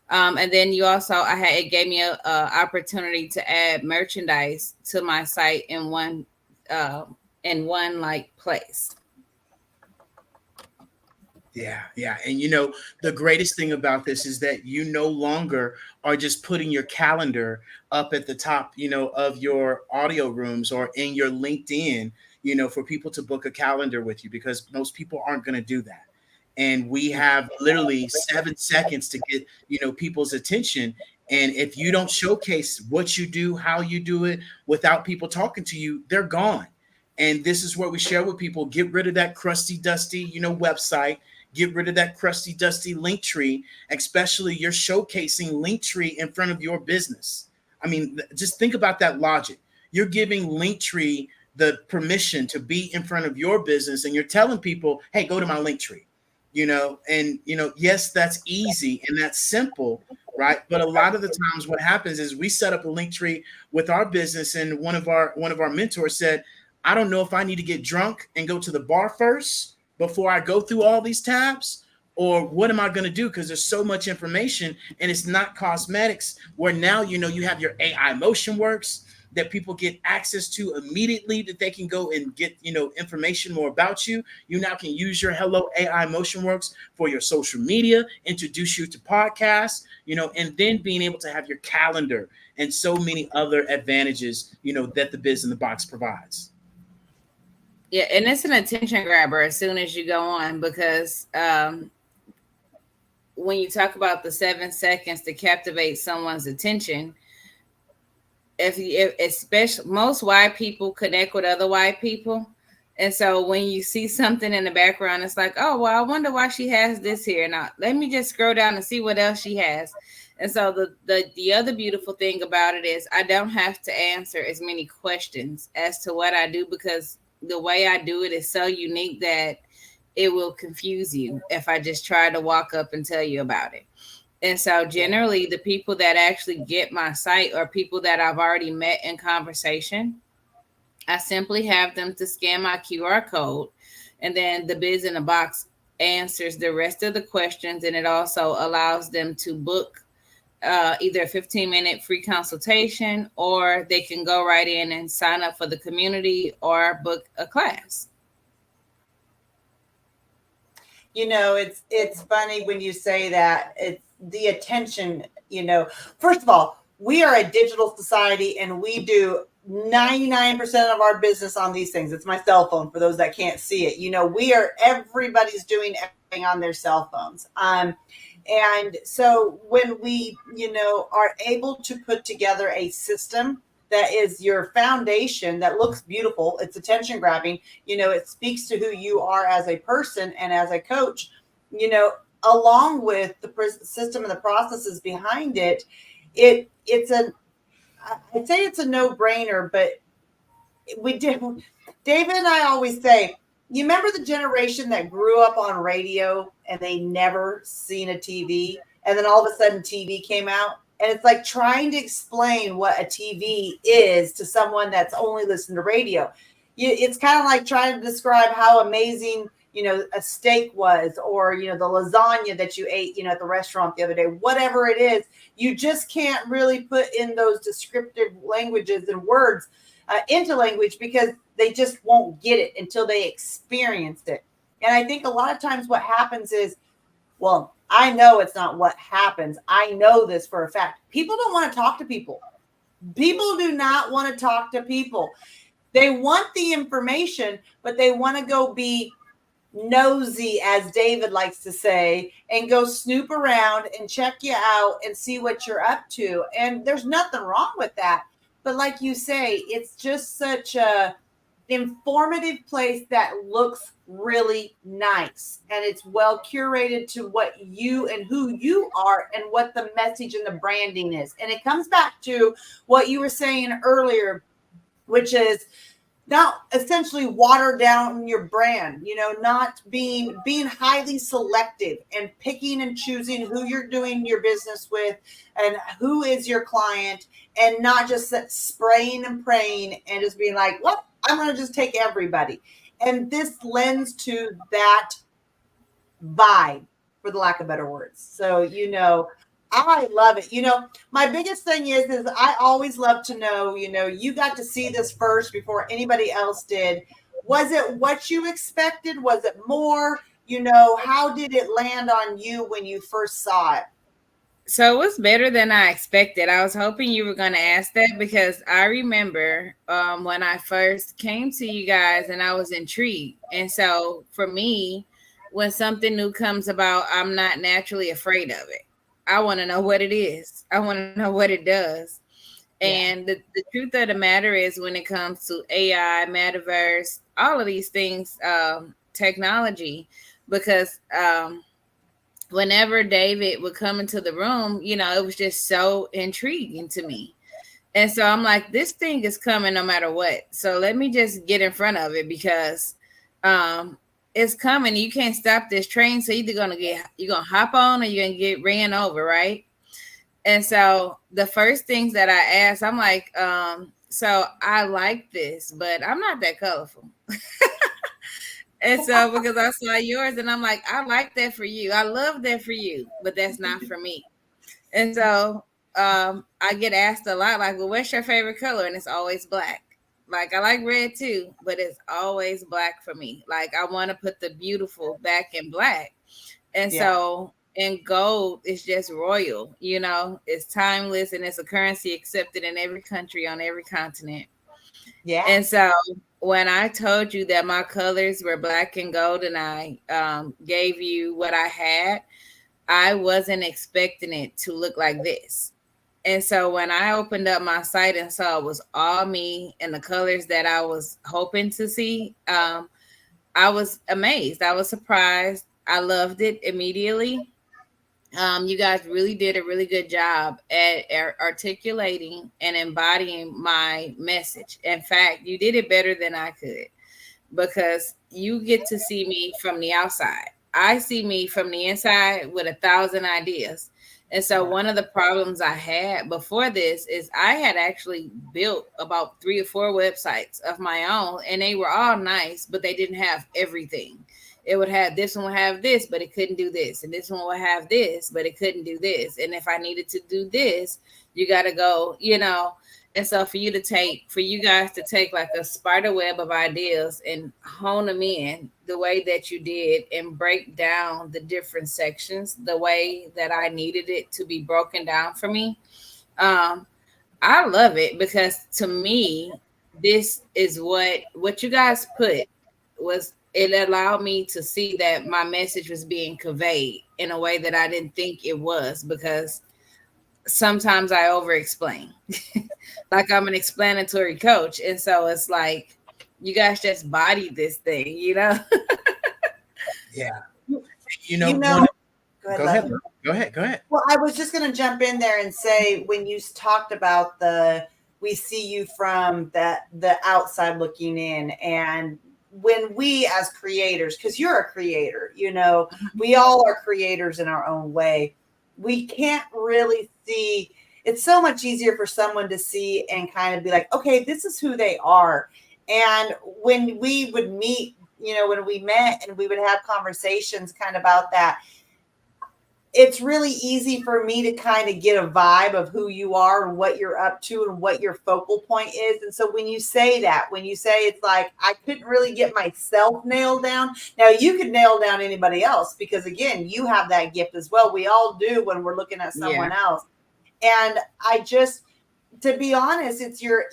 And then it gave me a opportunity to add merchandise to my site in one like place. Yeah. And the greatest thing about this is that you no longer are just putting your calendar up at the top, of your audio rooms or in your LinkedIn, for people to book a calendar with you, because most people aren't going to do that. And we have literally 7 seconds to get, people's attention. And if you don't showcase what you do, how you do it without people talking to you, they're gone. And this is what we share with people. Get rid of that crusty, dusty, website. Get rid of that crusty, dusty link tree, especially you're showcasing link tree in front of your business. I mean, just think about that logic. You're giving Linktree the permission to be in front of your business, and you're telling people, hey, go to my Linktree. Yes, that's easy and that's simple, right? But a lot of the times what happens is we set up a link tree with our business, and one of our mentors said, I don't know if I need to get drunk and go to the bar first before I go through all these tabs, or what am I going to do? Because there's so much information and it's not cosmetics, where now, you have your AI motion works, that people get access to immediately, that they can go and get, information more about you. You now can use your Hello AI MotionWorks for your social media, introduce you to podcasts, and then being able to have your calendar and so many other advantages, that the Biz in the Box provides. Yeah, and it's an attention grabber as soon as you go on, because when you talk about the 7 seconds to captivate someone's attention, if especially most white people connect with other white people, and so when you see something in the background, it's like, oh well, I wonder why she has this here. Now let me just scroll down and see what else she has. And so the other beautiful thing about it is I don't have to answer as many questions as to what I do, because the way I do it is so unique that it will confuse you if I just try to walk up and tell you about it. And so generally the people that actually get my site are people that I've already met in conversation. I simply have them to scan my QR code, and then the Biz in the Box answers the rest of the questions, and it also allows them to book either a 15-minute free consultation, or they can go right in and sign up for the community or book a class. It's funny when you say that. It's the attention. First of all, we are a digital society, and we do 99% of our business on these things. It's my cell phone for those that can't see it. Everybody's doing everything on their cell phones. And so when we, are able to put together a system that is your foundation, that looks beautiful, it's attention grabbing, it speaks to who you are as a person and as a coach, along with the system and the processes behind it, I'd say it's a no-brainer. But David and I always say, you remember the generation that grew up on radio and they never seen a TV, and then all of a sudden TV came out, and it's like trying to explain what a TV is to someone that's only listened to radio. It's kind of like trying to describe how amazing a steak was, or the lasagna that you ate at the restaurant the other day. Whatever it is, you just can't really put in those descriptive languages and words into language, because they just won't get it until they experienced it. And I think a lot of times what happens is, well, I know it's not what happens. I know this for a fact. People don't want to talk to people. People do not want to talk to people. They want the information, but they want to go be nosy, as David likes to say, and go snoop around and check you out and see what you're up to. And there's nothing wrong with that. But like you say, it's just such a informative place that looks really nice, and it's well curated to what you and who you are and what the message and the branding is. And it comes back to what you were saying earlier, which is not essentially water down your brand, not being highly selective and picking and choosing who you're doing your business with and who is your client, and not just spraying and praying and just being like, well, I'm going to just take everybody. And this lends to that vibe, for the lack of better words. So, I love it. My biggest thing is I always love to know, you got to see this first before anybody else did. Was it what you expected? Was it more? How did it land on you when you first saw it? So it was better than I expected. I was hoping you were going to ask that, because I remember when I first came to you guys and I was intrigued. And so for me, when something new comes about, I'm not naturally afraid of it. I want to know what it is. I want to know what it does. Yeah. And the truth of the matter is, when it comes to AI, metaverse, all of these things, technology, because whenever David would come into the room, it was just so intriguing to me. And so I'm like, this thing is coming no matter what. So let me just get in front of it, because it's coming. You can't stop this train. So you're gonna hop on, or you're gonna get ran over, right? And so the first things that I asked, I'm like, so I like this, but I'm not that colorful. And so because I saw yours, and I'm like, I like that for you. I love that for you, but that's not for me. And so I get asked a lot, like, well, what's your favorite color? And it's always black. Like, I like red too, but it's always black for me. Like, I want to put the beautiful back in black. And Yeah. so, and gold is just royal, you know, it's timeless and it's a currency accepted in every country on every continent. Yeah. And so, when I told you that my colors were black and gold, and I gave you what I had, I wasn't expecting it to look like this. And so when I opened up my site and saw it was all me and the colors that I was hoping to see, I was amazed. I was surprised. I loved it immediately. You guys really did a really good job at articulating and embodying my message. In fact, you did it better than I could, because you get to see me from the outside. I see me from the inside with 1,000 ideas. And so Yeah. one of the problems I had before this is I had actually built about 3 or 4 websites of my own, and they were all nice, but they didn't have everything. It would have, this one would have this, but it couldn't do this, and this one would have this, but it couldn't do this. And if I needed to do this, you got to go, you know. And so for you guys to take like a spider web of ideas and hone them in the way that you did and break down the different sections the way that I needed it to be broken down for me. I love it, because to me, this is what you guys put was, it allowed me to see that my message was being conveyed in a way that I didn't think it was, because sometimes I over explain. Like, I'm an explanatory coach. And so it's like, you guys just bodied this thing, you know? Yeah. You One, know, go ahead. Go ahead. Well, I was just going to jump in there and say, when you talked about we see you from the outside looking in, and when we as creators, because you're a creator, you know, we all are creators in our own way. We can't really see. It's so much easier for someone to see and kind of be like, okay, this is who they are. And when we would meet, you know, when we met and we would have conversations kind of about that, it's really easy for me to kind of get a vibe of who you are and what you're up to and what your focal point is. And so when you say it's like, I couldn't really get myself nailed down. Now you could nail down anybody else, because again, you have that gift as well. We all do when we're looking at someone else. And I just, to be honest, it's your,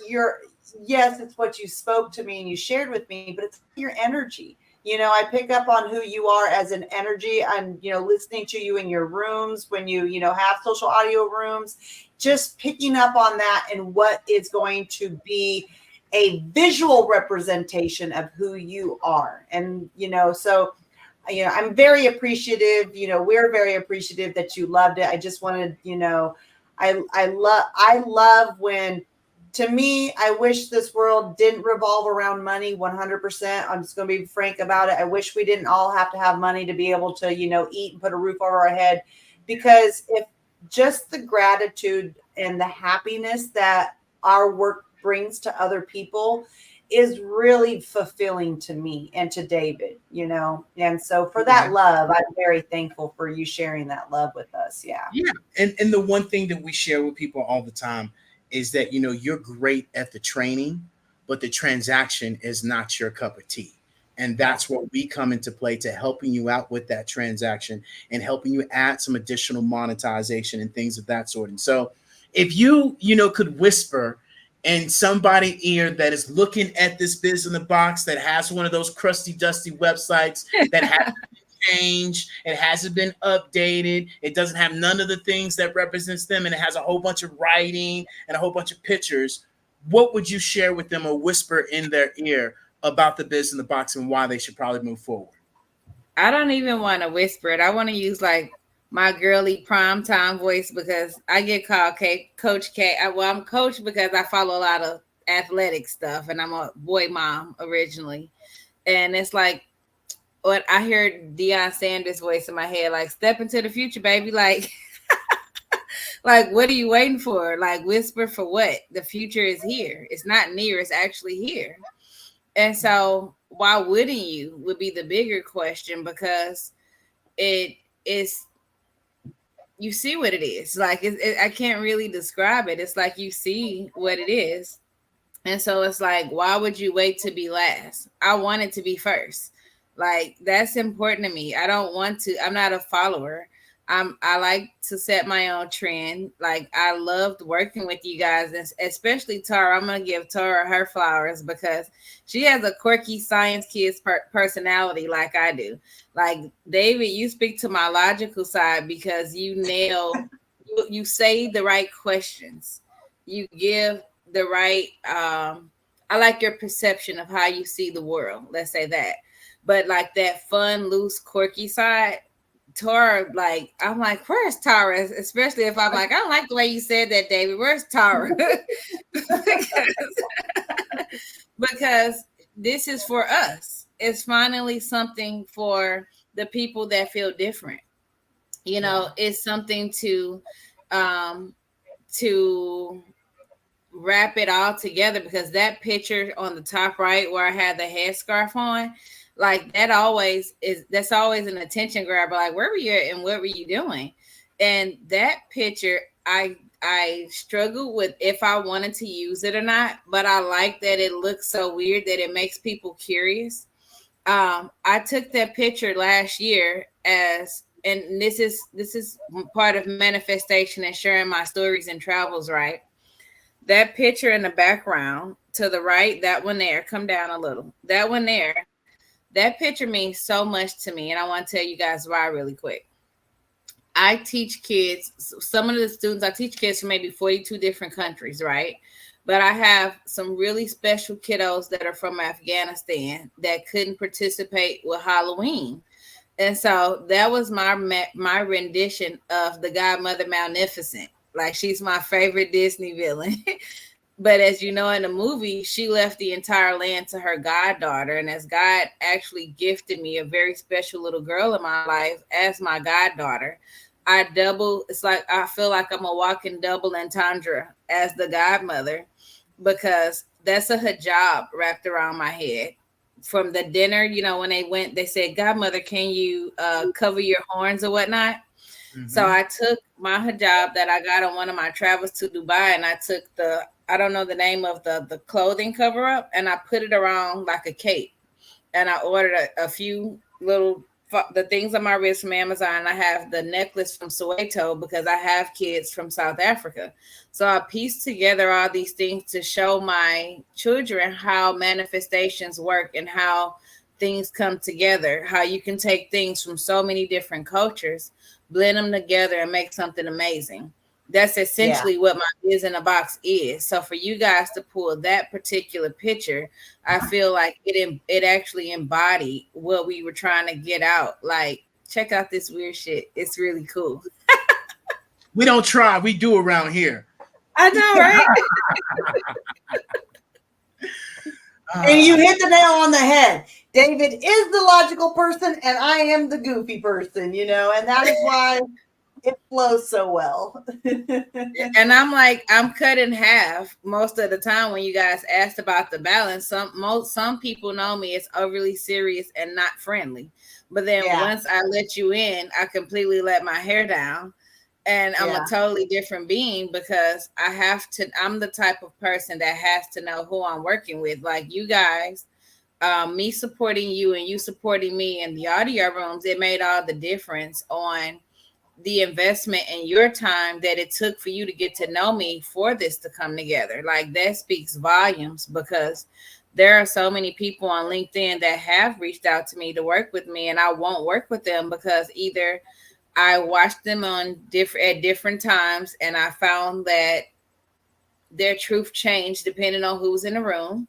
yes, it's what you spoke to me and you shared with me, but it's your energy. You know, I pick up on who you are as an energy, and, you know, listening to you in your rooms when you know, have social audio rooms, just picking up on that and what is going to be a visual representation of who you are. And, you know, so, you know, I'm very appreciative, you know, we're very appreciative that you loved it. I just wanted, you know, I love when, to me, I wish this world didn't revolve around money 100%. I'm just going to be frank about it. I wish we didn't all have to have money to be able to, you know, eat and put a roof over our head, because if just the gratitude and the happiness that our work brings to other people is really fulfilling to me and to David, you know. And so for that love, I'm very thankful for you sharing that love with us. Yeah. And the one thing that we share with people all the time is that, you know, you're great at the training, but the transaction is not your cup of tea. And that's where we come into play, to helping you out with that transaction and helping you add some additional monetization and things of that sort. And so if you know, could whisper in somebody's ear that is looking at this Biz in the Box, that has one of those crusty, dusty websites that has changed, it hasn't been updated, it doesn't have none of the things that represents them, and it has a whole bunch of writing and a whole bunch of pictures, what would you share with them or whisper in their ear about the Biz in the Box and why they should probably move forward? I don't even want to whisper it. I want to use like my girly prime time voice, because I get called Coach K. I'm coach because I follow a lot of athletic stuff, and I'm a boy mom originally. And it's like, what I heard Deion Sanders' voice in my head, like, step into the future, baby. Like, like, what are you waiting for? Like, whisper for what? The future is here. It's not near, it's actually here. And so why wouldn't you would be the bigger question, because it is you see what it is. Like I can't really describe it. It's like you see what it is. And so it's like, why would you wait to be last? I want it to be first. Like that's important to me. I don't want to, I'm not a follower. I like to set my own trend. Like I loved working with you guys, and especially Tara. I'm gonna give Tara her flowers because she has a quirky science kids personality like I do. Like David, you speak to my logical side because you nail, you say the right questions. You give the right I like your perception of how you see the world, let's say that. But like that fun, loose, quirky side, Tara, like I'm like, where's Tara? Especially if I'm like, I don't like the way you said that, David. Where's Tara? because this is for us. It's finally something for the people that feel different. You know, it's something um to wrap it all together, because that picture on the top right where I had the headscarf on, like that's always an attention grabber. Like, where were you at and what were you doing? And that picture, I struggled with if I wanted to use it or not, but I like that it looks so weird that it makes people curious. I took that picture last year and this is part of manifestation and sharing my stories and travels, right? That picture in the background to the right, that one there, come down a little. That one there, that picture means so much to me. And I want to tell you guys why really quick. I teach kids, some of the students, I teach kids from maybe 42 different countries, right? But I have some really special kiddos that are from Afghanistan that couldn't participate with Halloween. And so that was my rendition of the Godmother Magnificent. Like, she's my favorite Disney villain. But as you know, in the movie, she left the entire land to her goddaughter. And as God actually gifted me a very special little girl in my life as my goddaughter, it's like I feel like I'm a walking double entendre as the godmother, because that's a hijab wrapped around my head. From the dinner, you know, when they said, Godmother, can you cover your horns or whatnot? So I took my hijab that I got on one of my travels to Dubai, and I took I don't know the name of the clothing cover up, and I put it around like a cape. And I ordered a few little the things on my wrist from Amazon. I have the necklace from Soweto because I have kids from South Africa. So I pieced together all these things to show my children how manifestations work and how things come together, how you can take things from so many different cultures, blend them together and make something amazing. That's essentially what my biz in a box is. So for you guys to pull that particular picture, I feel like it actually embodied what we were trying to get out. Like, check out this weird shit. It's really cool. We don't try, we do around here. I know, right? And you hit the nail on the head. David is the logical person, and I am the goofy person, you know, and that is why it flows so well. And I'm like, I'm cut in half most of the time when you guys asked about the balance. Some people know me as overly serious and not friendly. But then once I let you in, I completely let my hair down. And I'm a totally different being because I'm the type of person that has to know who I'm working with. Like you guys, me supporting you and you supporting me in the audio rooms, it made all the difference on the investment in your time that it took for you to get to know me for this to come together. Like that speaks volumes, because there are so many people on LinkedIn that have reached out to me to work with me, and I won't work with them because either I watched them at different times and I found that their truth changed depending on who's in the room.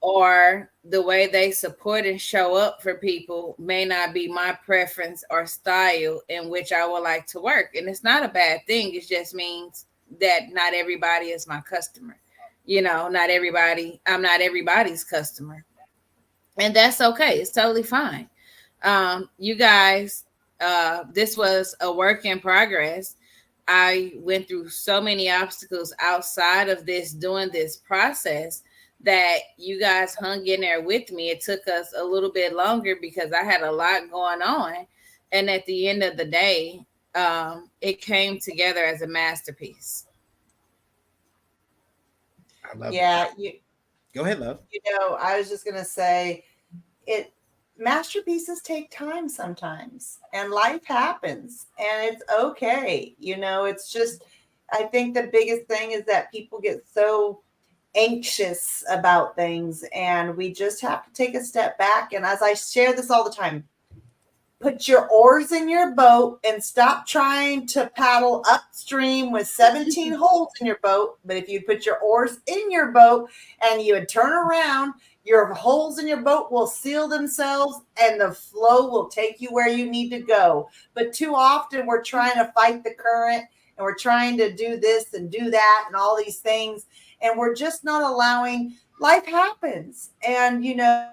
Or the way they support and show up for people may not be my preference or style in which I would like to work. And it's not a bad thing. It just means that not everybody is my customer. You know, I'm not everybody's customer. And that's okay. It's totally fine. You guys, this was a work in progress. I went through so many obstacles outside of doing this process, that you guys hung in there with me. It took us a little bit longer because I had a lot going on. And at the end of the day, it came together as a masterpiece. I love it. Yeah, Go ahead, love. I was just gonna say it masterpieces take time sometimes and life happens and it's okay. It's just I think the biggest thing is that people get so anxious about things and we just have to take a step back. And as I share this all the time, put your oars in your boat and stop trying to paddle upstream with 17 holes in your boat. But if you put your oars in your boat and you would turn around, your holes in your boat will seal themselves and the flow will take you where you need to go. But too often we're trying to fight the current and we're trying to do this and do that and all these things. And we're just not allowing life happens. And,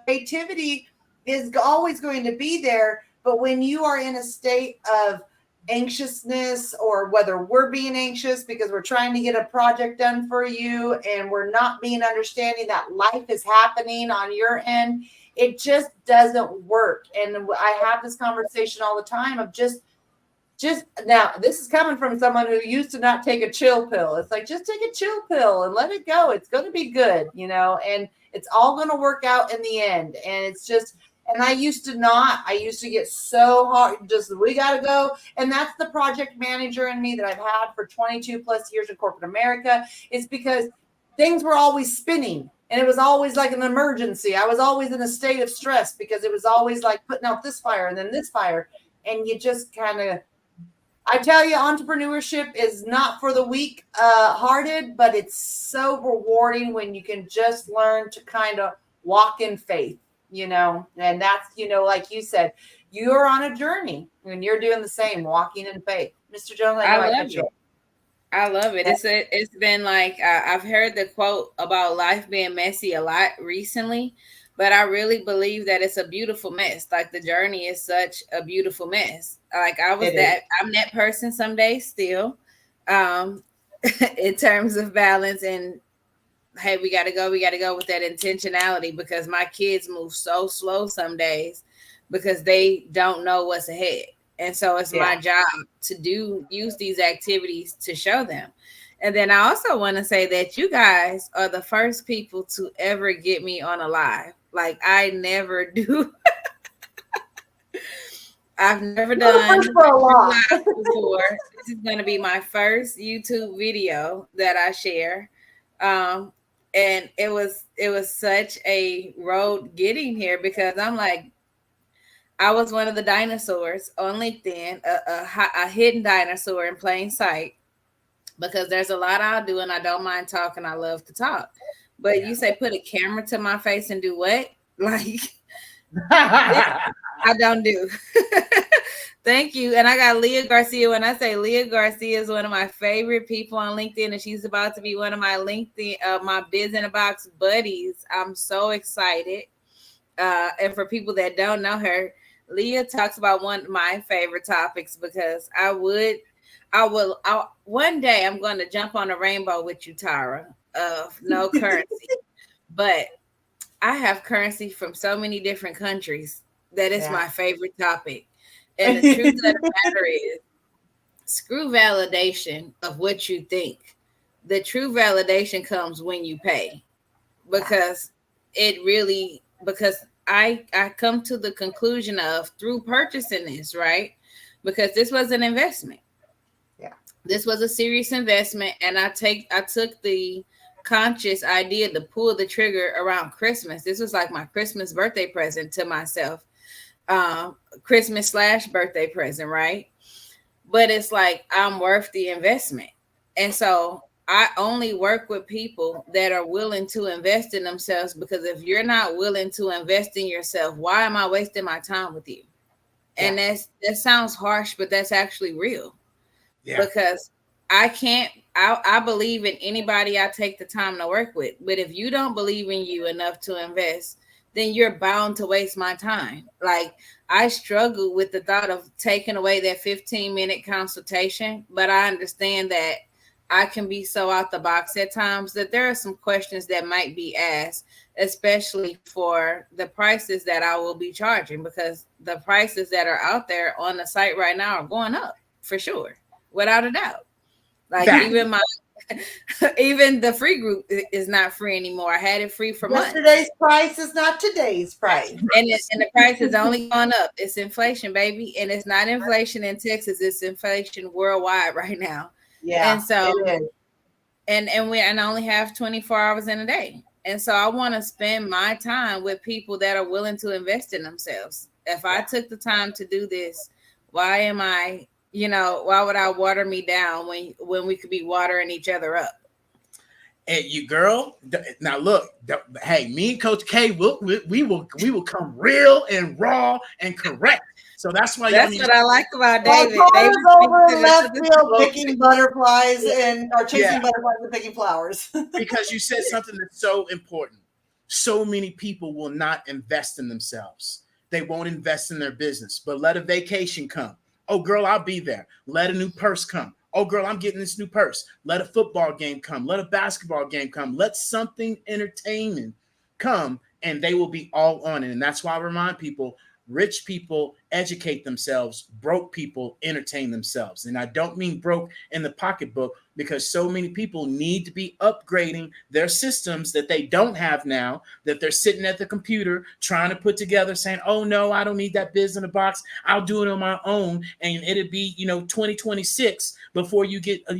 creativity is always going to be there. But when you are in a state of anxiousness, or whether we're being anxious because we're trying to get a project done for you and we're not being understanding that life is happening on your end, it just doesn't work. And I have this conversation all the time of just now, this is coming from someone who used to not take a chill pill. It's like, just take a chill pill and let it go. It's going to be good, and it's all going to work out in the end. And it's just, and I used to get so hard, just, we got to go. And that's the project manager in me that I've had for 22 plus years in corporate America. It's because things were always spinning and it was always like an emergency. I was always in a state of stress because it was always like putting out this fire and then this fire. And you just kind of, I tell you, entrepreneurship is not for the weak hearted, but it's so rewarding when you can just learn to kind of walk in faith, and that's, like you said, you're on a journey and you're doing the same, walking in faith. Mr. Jones, I know I cut you off. I love it. It's been like I've heard the quote about life being messy a lot recently, but I really believe that it's a beautiful mess. Like the journey is such a beautiful mess. Like I'm that person some days still, in terms of balance and hey, we gotta go with that intentionality because my kids move so slow some days because they don't know what's ahead. And so it's my job to use these activities to show them. And then I also want to say that you guys are the first people to ever get me on a live. Like I never do. I've never done live before. This is going to be my first YouTube video that I share. And it was such a road getting here because I'm like, I was one of the dinosaurs on LinkedIn, a hidden dinosaur in plain sight, because there's a lot I'll do and I don't mind talking. I love to talk. But you say put a camera to my face and do what? Like, I don't do. Thank you. And I got Leah Garcia. When I say Leah Garcia is one of my favorite people on LinkedIn, and she's about to be one of my LinkedIn, my Biz in a Box buddies. I'm so excited. And for people that don't know her, Leah talks about one of my favorite topics because one day I'm going to jump on a rainbow with you, Tara, of no currency. But I have currency from so many different countries that is my favorite topic. And the truth of the matter is, screw validation of what you think. The true validation comes when you pay, because I come to the conclusion of through purchasing this, right? Because this was an investment. Yeah. This was a serious investment. And I took the conscious idea to pull the trigger around Christmas. This was like my Christmas birthday present to myself. Christmas / birthday present, right? But it's like I'm worth the investment. And so I only work with people that are willing to invest in themselves, because if you're not willing to invest in yourself, why am I wasting my time with you? And that sounds harsh, but that's actually real. Yeah. Because I believe in anybody I take the time to work with. But if you don't believe in you enough to invest, then you're bound to waste my time. Like I struggle with the thought of taking away that 15-minute consultation, but I understand that I can be so out the box at times that there are some questions that might be asked, especially for the prices that I will be charging, because the prices that are out there on the site right now are going up. for sure, without a doubt. Like Fact. even my even the free group is not free anymore. I had it free for months. Yesterday's price is not today's price. And the price is only going up. It's inflation, baby. And it's not inflation in Texas, it's inflation worldwide right now. Yeah. And so it is. and I only have 24 hours in a day. And so I want to spend my time with people that are willing to invest in themselves. If I took the time to do this, why am I, why would I water me down when we could be watering each other up? And you, girl, now look, hey, me and Coach K, we will come real and raw and correct. So that's why that's what I like about David. David over left field picking butterflies or chasing butterflies and picking flowers. Because you said something that's so important. So many people will not invest in themselves. They won't invest in their business, but let a vacation come. Oh, girl, I'll be there. Let a new purse come. Oh, girl, I'm getting this new purse. Let a football game come. Let a basketball game come. Let something entertaining come, and they will be all on it. And that's why I remind people, rich people educate themselves. Broke people entertain themselves. And I don't mean broke in the pocketbook, because so many people need to be upgrading their systems that they don't have now, that they're sitting at the computer trying to put together, saying, oh, no, I don't need that biz in a box. I'll do it on my own. And it'll be, 2026 before you get, a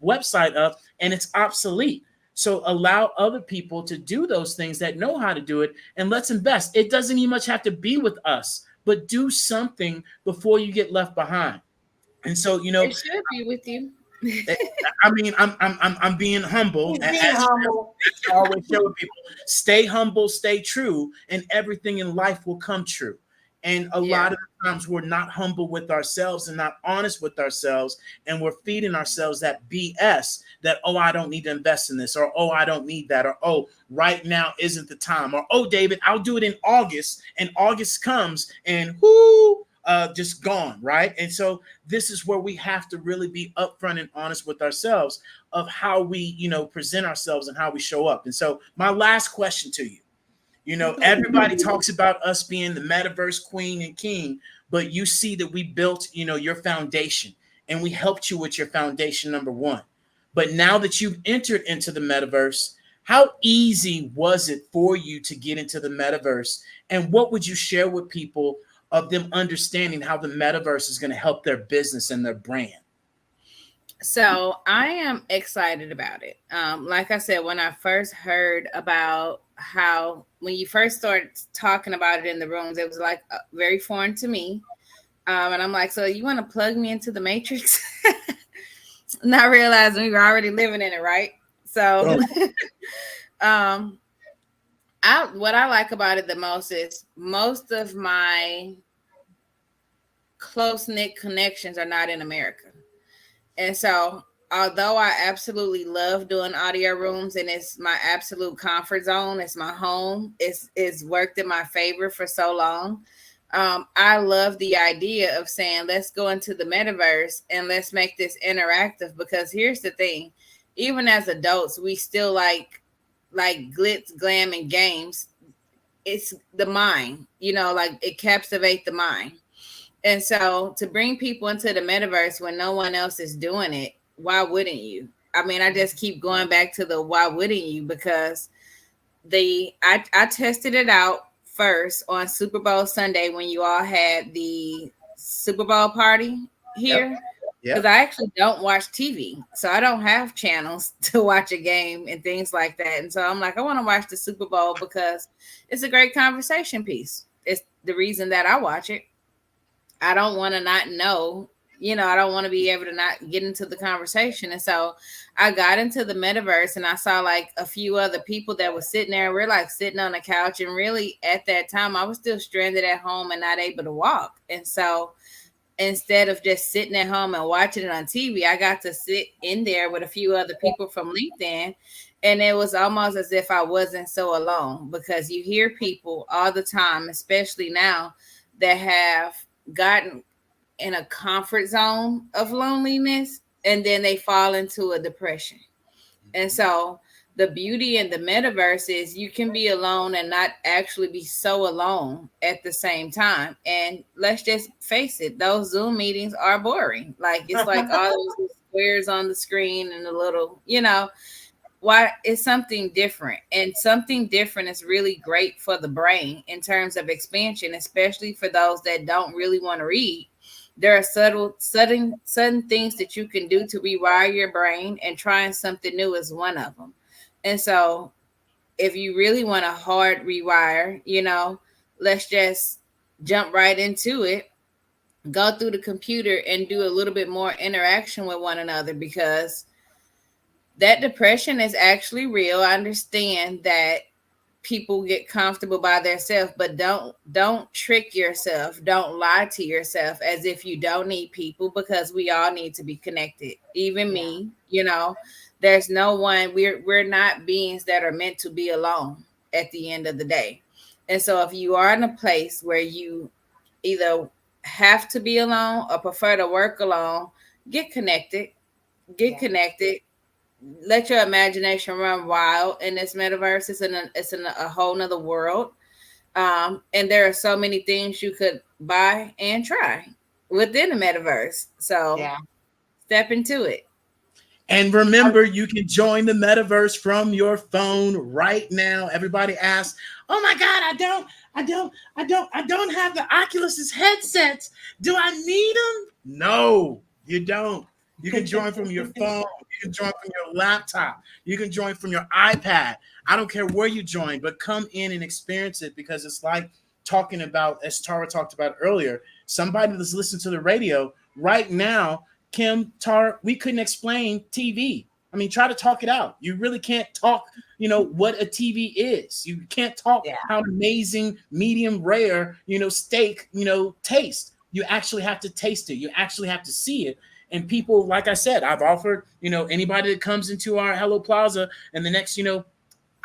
website up, and it's obsolete. So allow other people to do those things that know how to do it, and let's invest. It doesn't even much have to be with us, but do something before you get left behind. And so, it should be with you. I mean, I'm being humble. He's being humble. I always show people, stay humble, stay true, and everything in life will come true. And a lot of times we're not humble with ourselves and not honest with ourselves, and we're feeding ourselves that BS that, oh, I don't need to invest in this, or oh, I don't need that, or oh, right now isn't the time, or oh, David, I'll do it in August, and August comes and whoo, just gone, right? And so this is where we have to really be upfront and honest with ourselves of how we, present ourselves and how we show up. And so my last question to you, everybody talks about us being the metaverse queen and king, but you see that we built, your foundation, and we helped you with your foundation, number one. But now that you've entered into the metaverse, how easy was it for you to get into the metaverse? And what would you share with people of them understanding how the metaverse is going to help their business and their brand? So I am excited about it. Like I said, when I first heard about when you first started talking about it in the rooms, it was like very foreign to me. And I'm like, so you want to plug me into the matrix? Not realizing we were already living in it, right? So what I like about it the most is most of my close-knit connections are not in America. And so although I absolutely love doing audio rooms and it's my absolute comfort zone, it's my home, it's worked in my favor for so long. I love the idea of saying, let's go into the metaverse and let's make this interactive, because here's the thing, even as adults, we still like glitz, glam, and games. It's the mind, like it captivates the mind. And so to bring people into the metaverse when no one else is doing it, why wouldn't you? I mean, I just keep going back to the why wouldn't you? Because I tested it out first on Super Bowl Sunday when you all had the Super Bowl party here. Because I actually don't watch TV. So I don't have channels to watch a game and things like that. And so I'm like, I want to watch the Super Bowl because it's a great conversation piece. It's the reason that I watch it. I don't want to not know, I don't want to be able to not get into the conversation. And so I got into the metaverse and I saw like a few other people that were sitting there. We're like sitting on the couch. And really at that time, I was still stranded at home and not able to walk. And so instead of just sitting at home and watching it on TV, I got to sit in there with a few other people from LinkedIn. And it was almost as if I wasn't so alone, because you hear people all the time, especially now, that have gotten in a comfort zone of loneliness and then they fall into a depression. And so the beauty in the metaverse is you can be alone and not actually be so alone at the same time. And let's just face it, those Zoom meetings are boring. Like it's like all those squares on the screen and the little, why it's something different. And something different is really great for the brain in terms of expansion, especially for those that don't really want to read. There are sudden things that you can do to rewire your brain, and trying something new is one of them. And so if you really want a hard rewire, let's just jump right into it. Go through the computer and do a little bit more interaction with one another, because that depression is actually real. I understand that people get comfortable by themselves, but don't trick yourself. Don't lie to yourself as if you don't need people, because we all need to be connected. Even me, there's no one, we're not beings that are meant to be alone at the end of the day. And so if you are in a place where you either have to be alone or prefer to work alone, get connected. Get connected. Let your imagination run wild in this metaverse. It's in a whole nother world. And there are so many things you could buy and try within the metaverse. So step into it. And remember, you can join the metaverse from your phone right now. Everybody asks, "Oh my God, I don't have the Oculus's headsets. Do I need them?" No, you don't. You can join from your phone. You can join from your laptop. You can join from your iPad. I don't care where you join, but come in and experience it, because it's like talking about, as Tara talked about earlier, somebody that's listening to the radio right now. Kim, Tar, we couldn't explain TV. I mean, try to talk it out. You really can't talk, what a TV is. You can't talk how amazing medium rare, steak, taste. You actually have to taste it. You actually have to see it. And people, like I said, I've offered, anybody that comes into our Hello Plaza and the next,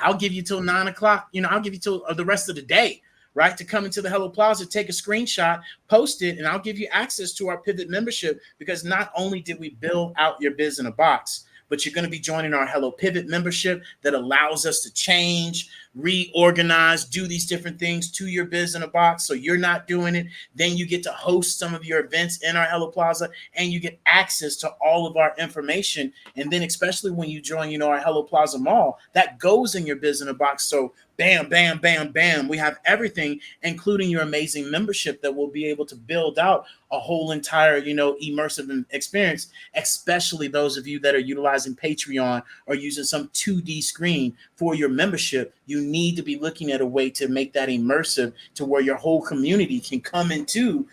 I'll give you till 9 o'clock. I'll give you till the rest of the day, right? To come into the Hello Plaza, take a screenshot, post it, and I'll give you access to our Pivot membership, because not only did we build out your biz in a box, but you're going to be joining our Hello Pivot membership that allows us to change, reorganize, do these different things to your biz in a box. So you're not doing it. Then you get to host some of your events in our Hello Plaza, and you get access to all of our information. And then especially when you join, our Hello Plaza Mall, that goes in your biz in a box. So bam, bam, bam, bam. We have everything, including your amazing membership that will be able to build out a whole entire, immersive experience, especially those of you that are utilizing Patreon or using some 2D screen for your membership. You need to be looking at a way to make that immersive, to where your whole community can come into,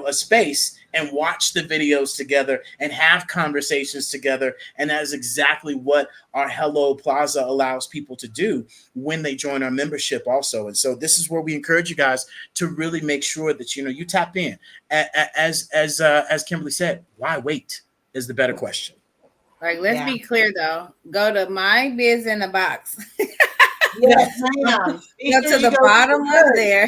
a space and watch the videos together and have conversations together. And that is exactly what our Hello Plaza allows people to do when they join our membership also. And so this is where we encourage you guys to really make sure that, you tap in. As Kimberly said, why wait is the better question. Like, let's be clear though. Go to my biz in the box. Yes, ma'am. Go to the bottom of there.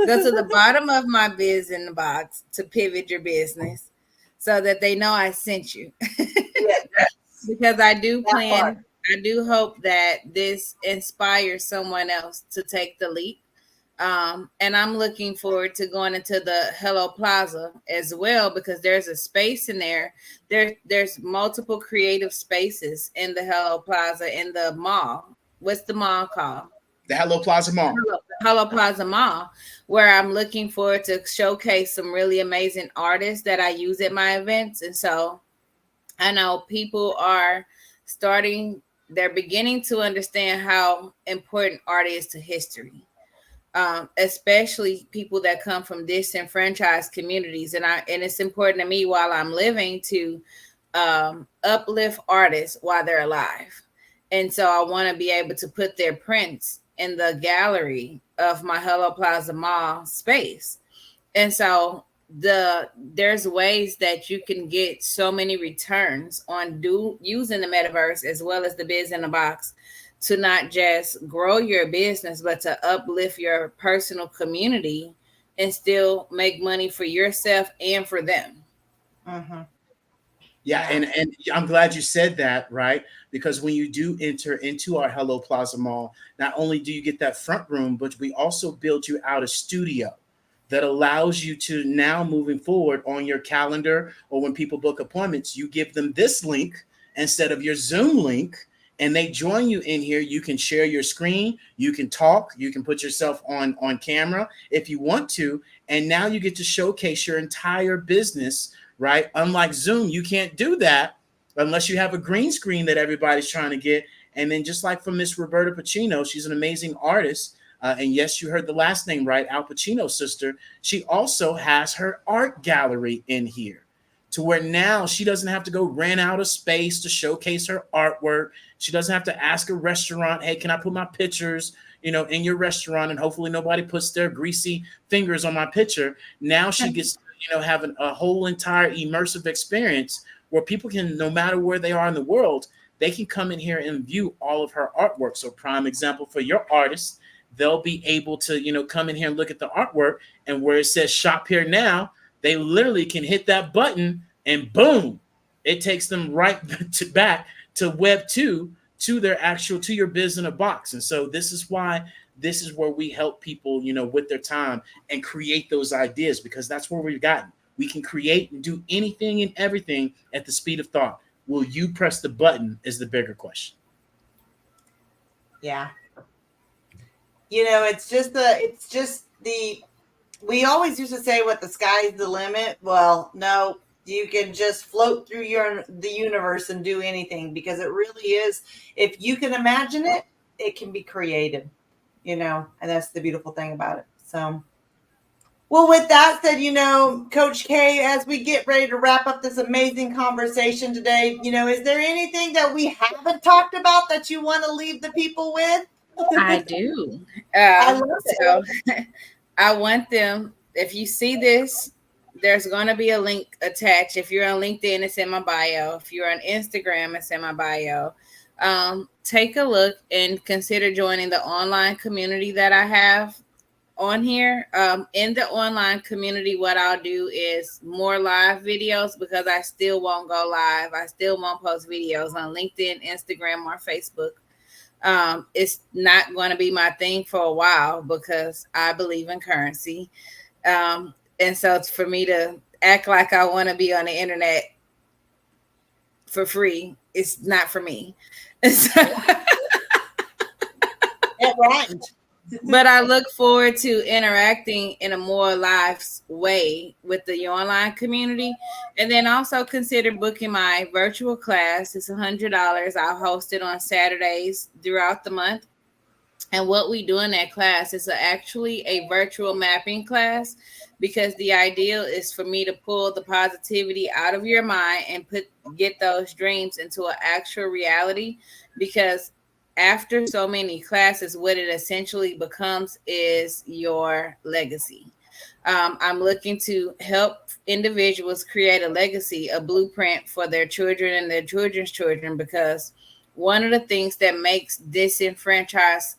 Go to the bottom of my biz in the box to pivot your business, so that they know I sent you. Because I do plan, I do hope that this inspires someone else to take the leap. And I'm looking forward to going into the Hello Plaza as well, because there's a space in there. There's multiple creative spaces in the Hello Plaza in the mall. What's the mall called? The Hello Plaza Mall. Hello Plaza Mall, where I'm looking forward to showcase some really amazing artists that I use at my events. And so I know people are they're beginning to understand how important art is to history. Especially people that come from disenfranchised communities. And it's important to me, while I'm living, to uplift artists while they're alive. And so I want to be able to put their prints in the gallery of my Hello Plaza Mall space. And so there's ways that you can get so many returns on using the metaverse as well as the biz in the box, to not just grow your business, but to uplift your personal community and still make money for yourself and for them. Mm-hmm. Yeah, and I'm glad you said that, right? Because when you do enter into our Hello Plaza Mall, not only do you get that front room, but we also build you out a studio that allows you to now moving forward on your calendar or when people book appointments, you give them this link instead of your Zoom link and they join you in here. You can share your screen, you can talk, you can put yourself on camera if you want to, and now you get to showcase your entire business, right? Unlike Zoom, you can't do that unless you have a green screen that everybody's trying to get. And then just like from Miss Roberta Pacino, she's an amazing artist. And yes, you heard the last name right, Al Pacino's sister. She also has her art gallery in here to where now she doesn't have to go rent out a space to showcase her artwork. She doesn't have to ask a restaurant, hey, can I put my pictures, in your restaurant? And hopefully nobody puts their greasy fingers on my picture. Now she gets, have a whole entire immersive experience where people can, no matter where they are in the world, they can come in here and view all of her artwork. So prime example for your artists, they'll be able to, come in here and look at the artwork, and where it says shop here now, they literally can hit that button and boom, it takes them right back to web 2 to their actual to your biz in a box. And so this is where we help people, with their time and create those ideas, because that's where we've gotten. We can create and do anything and everything at the speed of thought. Will you press the button is the bigger question. Yeah. It's just we always used to say what the sky's the limit. Well, no, you can just float through the universe and do anything, because it really is. If you can imagine it, it can be created, and that's the beautiful thing about it. So, well, with that said, Coach K, as we get ready to wrap up this amazing conversation today, is there anything that we haven't talked about that you want to leave the people with? I do. I love it. So I want them, if you see this, there's going to be a link attached. If you're on LinkedIn, it's in my bio. If you're on Instagram, it's in my bio. Take a look and consider joining the online community that I have on here. In the online community, what I'll do is more live videos, because I still won't go live. I still won't post videos on LinkedIn, Instagram, or Facebook. It's not going to be my thing for a while, because I believe in currency. And so it's for me to act like I want to be on the internet for free. It's not for me. Right. But I look forward to interacting in a more live way with the online community. And then also consider booking my virtual class. It's $100. I'll host it on Saturdays throughout the month. And what we do in that class is actually a virtual mapping class, because the ideal is for me to pull the positivity out of your mind and get those dreams into an actual reality. Because after so many classes, what it essentially becomes is your legacy. I'm looking to help individuals create a legacy, a blueprint for their children and their children's children, because one of the things that makes disenfranchised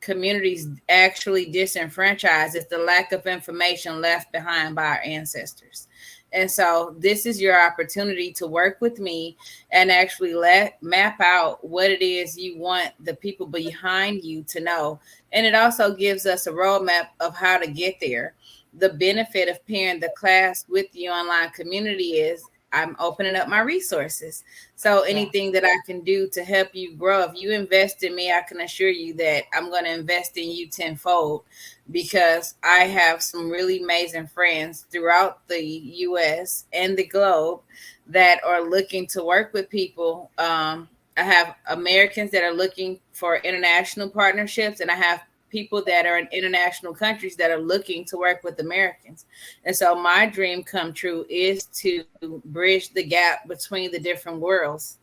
communities actually disenfranchised is the lack of information left behind by our ancestors. And so this is your opportunity to work with me and actually map out what it is you want the people behind you to know. And it also gives us a roadmap of how to get there. The benefit of pairing the class with the online community is I'm opening up my resources. So anything that I can do to help you grow, if you invest in me, I can assure you that I'm going to invest in you tenfold, because I have some really amazing friends throughout the US and the globe that are looking to work with people. I have Americans that are looking for international partnerships, and I have people that are in international countries that are looking to work with Americans. And so my dream come true is to bridge the gap between the different worlds.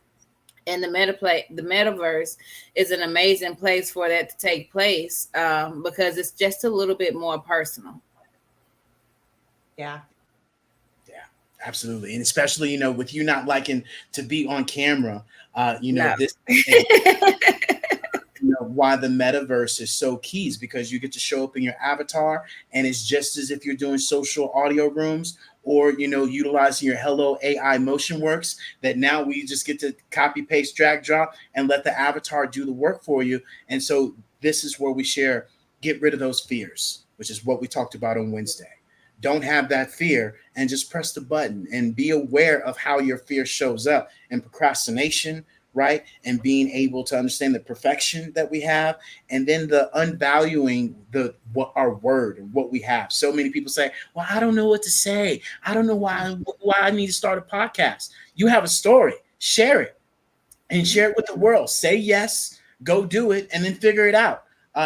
And the metaverse is an amazing place for that to take place, because it's just a little bit more personal. Yeah. Yeah, absolutely. And especially, with you not liking to be on camera, No. this why the metaverse is so key is because you get to show up in your avatar, and it's just as if you're doing social audio rooms or, utilizing your Hello AI Motion Works, that now we just get to copy, paste, drag, drop, and let the avatar do the work for you. And so this is where we share, get rid of those fears, which is what we talked about on Wednesday. Don't have that fear and just press the button and be aware of how your fear shows up and procrastination, right? And being able to understand the perfection that we have, and then the unvaluing what our word and what we have. So many people say, well, I don't know what to say. I don't know why I need to start a podcast. You have a story, share it and share it with the world. Say yes, go do it, and then figure it out.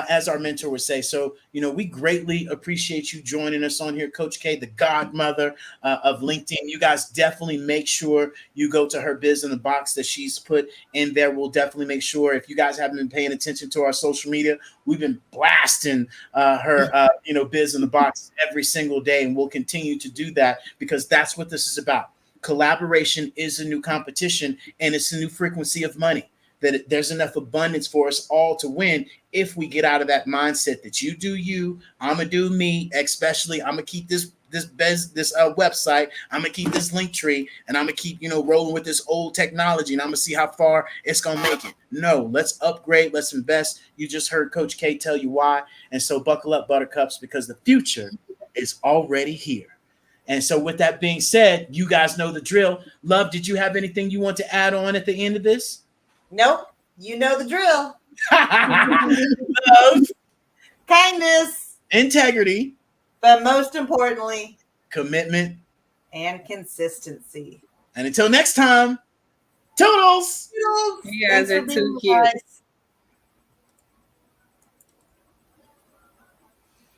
As our mentor would say. So, we greatly appreciate you joining us on here, Coach K, the godmother of LinkedIn. You guys definitely make sure you go to her biz in the box that she's put in there. We'll definitely make sure, if you guys haven't been paying attention to our social media, we've been blasting her, biz in the box every single day. And we'll continue to do that because that's what this is about. Collaboration is a new competition, and it's a new frequency of money. That there's enough abundance for us all to win if we get out of that mindset that you do you, I'm gonna do me. Especially, I'm gonna keep this website, I'm gonna keep this link tree, and I'm gonna keep rolling with this old technology, and I'm gonna see how far it's gonna make it. No, let's upgrade, let's invest. You just heard Coach K tell you why, and so buckle up, Buttercups, because the future is already here. And so, with that being said, you guys know the drill. Love, did you have anything you want to add on at the end of this? Nope. You know the drill. Love, kindness, integrity, but most importantly, commitment and consistency. And until next time, toodles. You guys are too cute.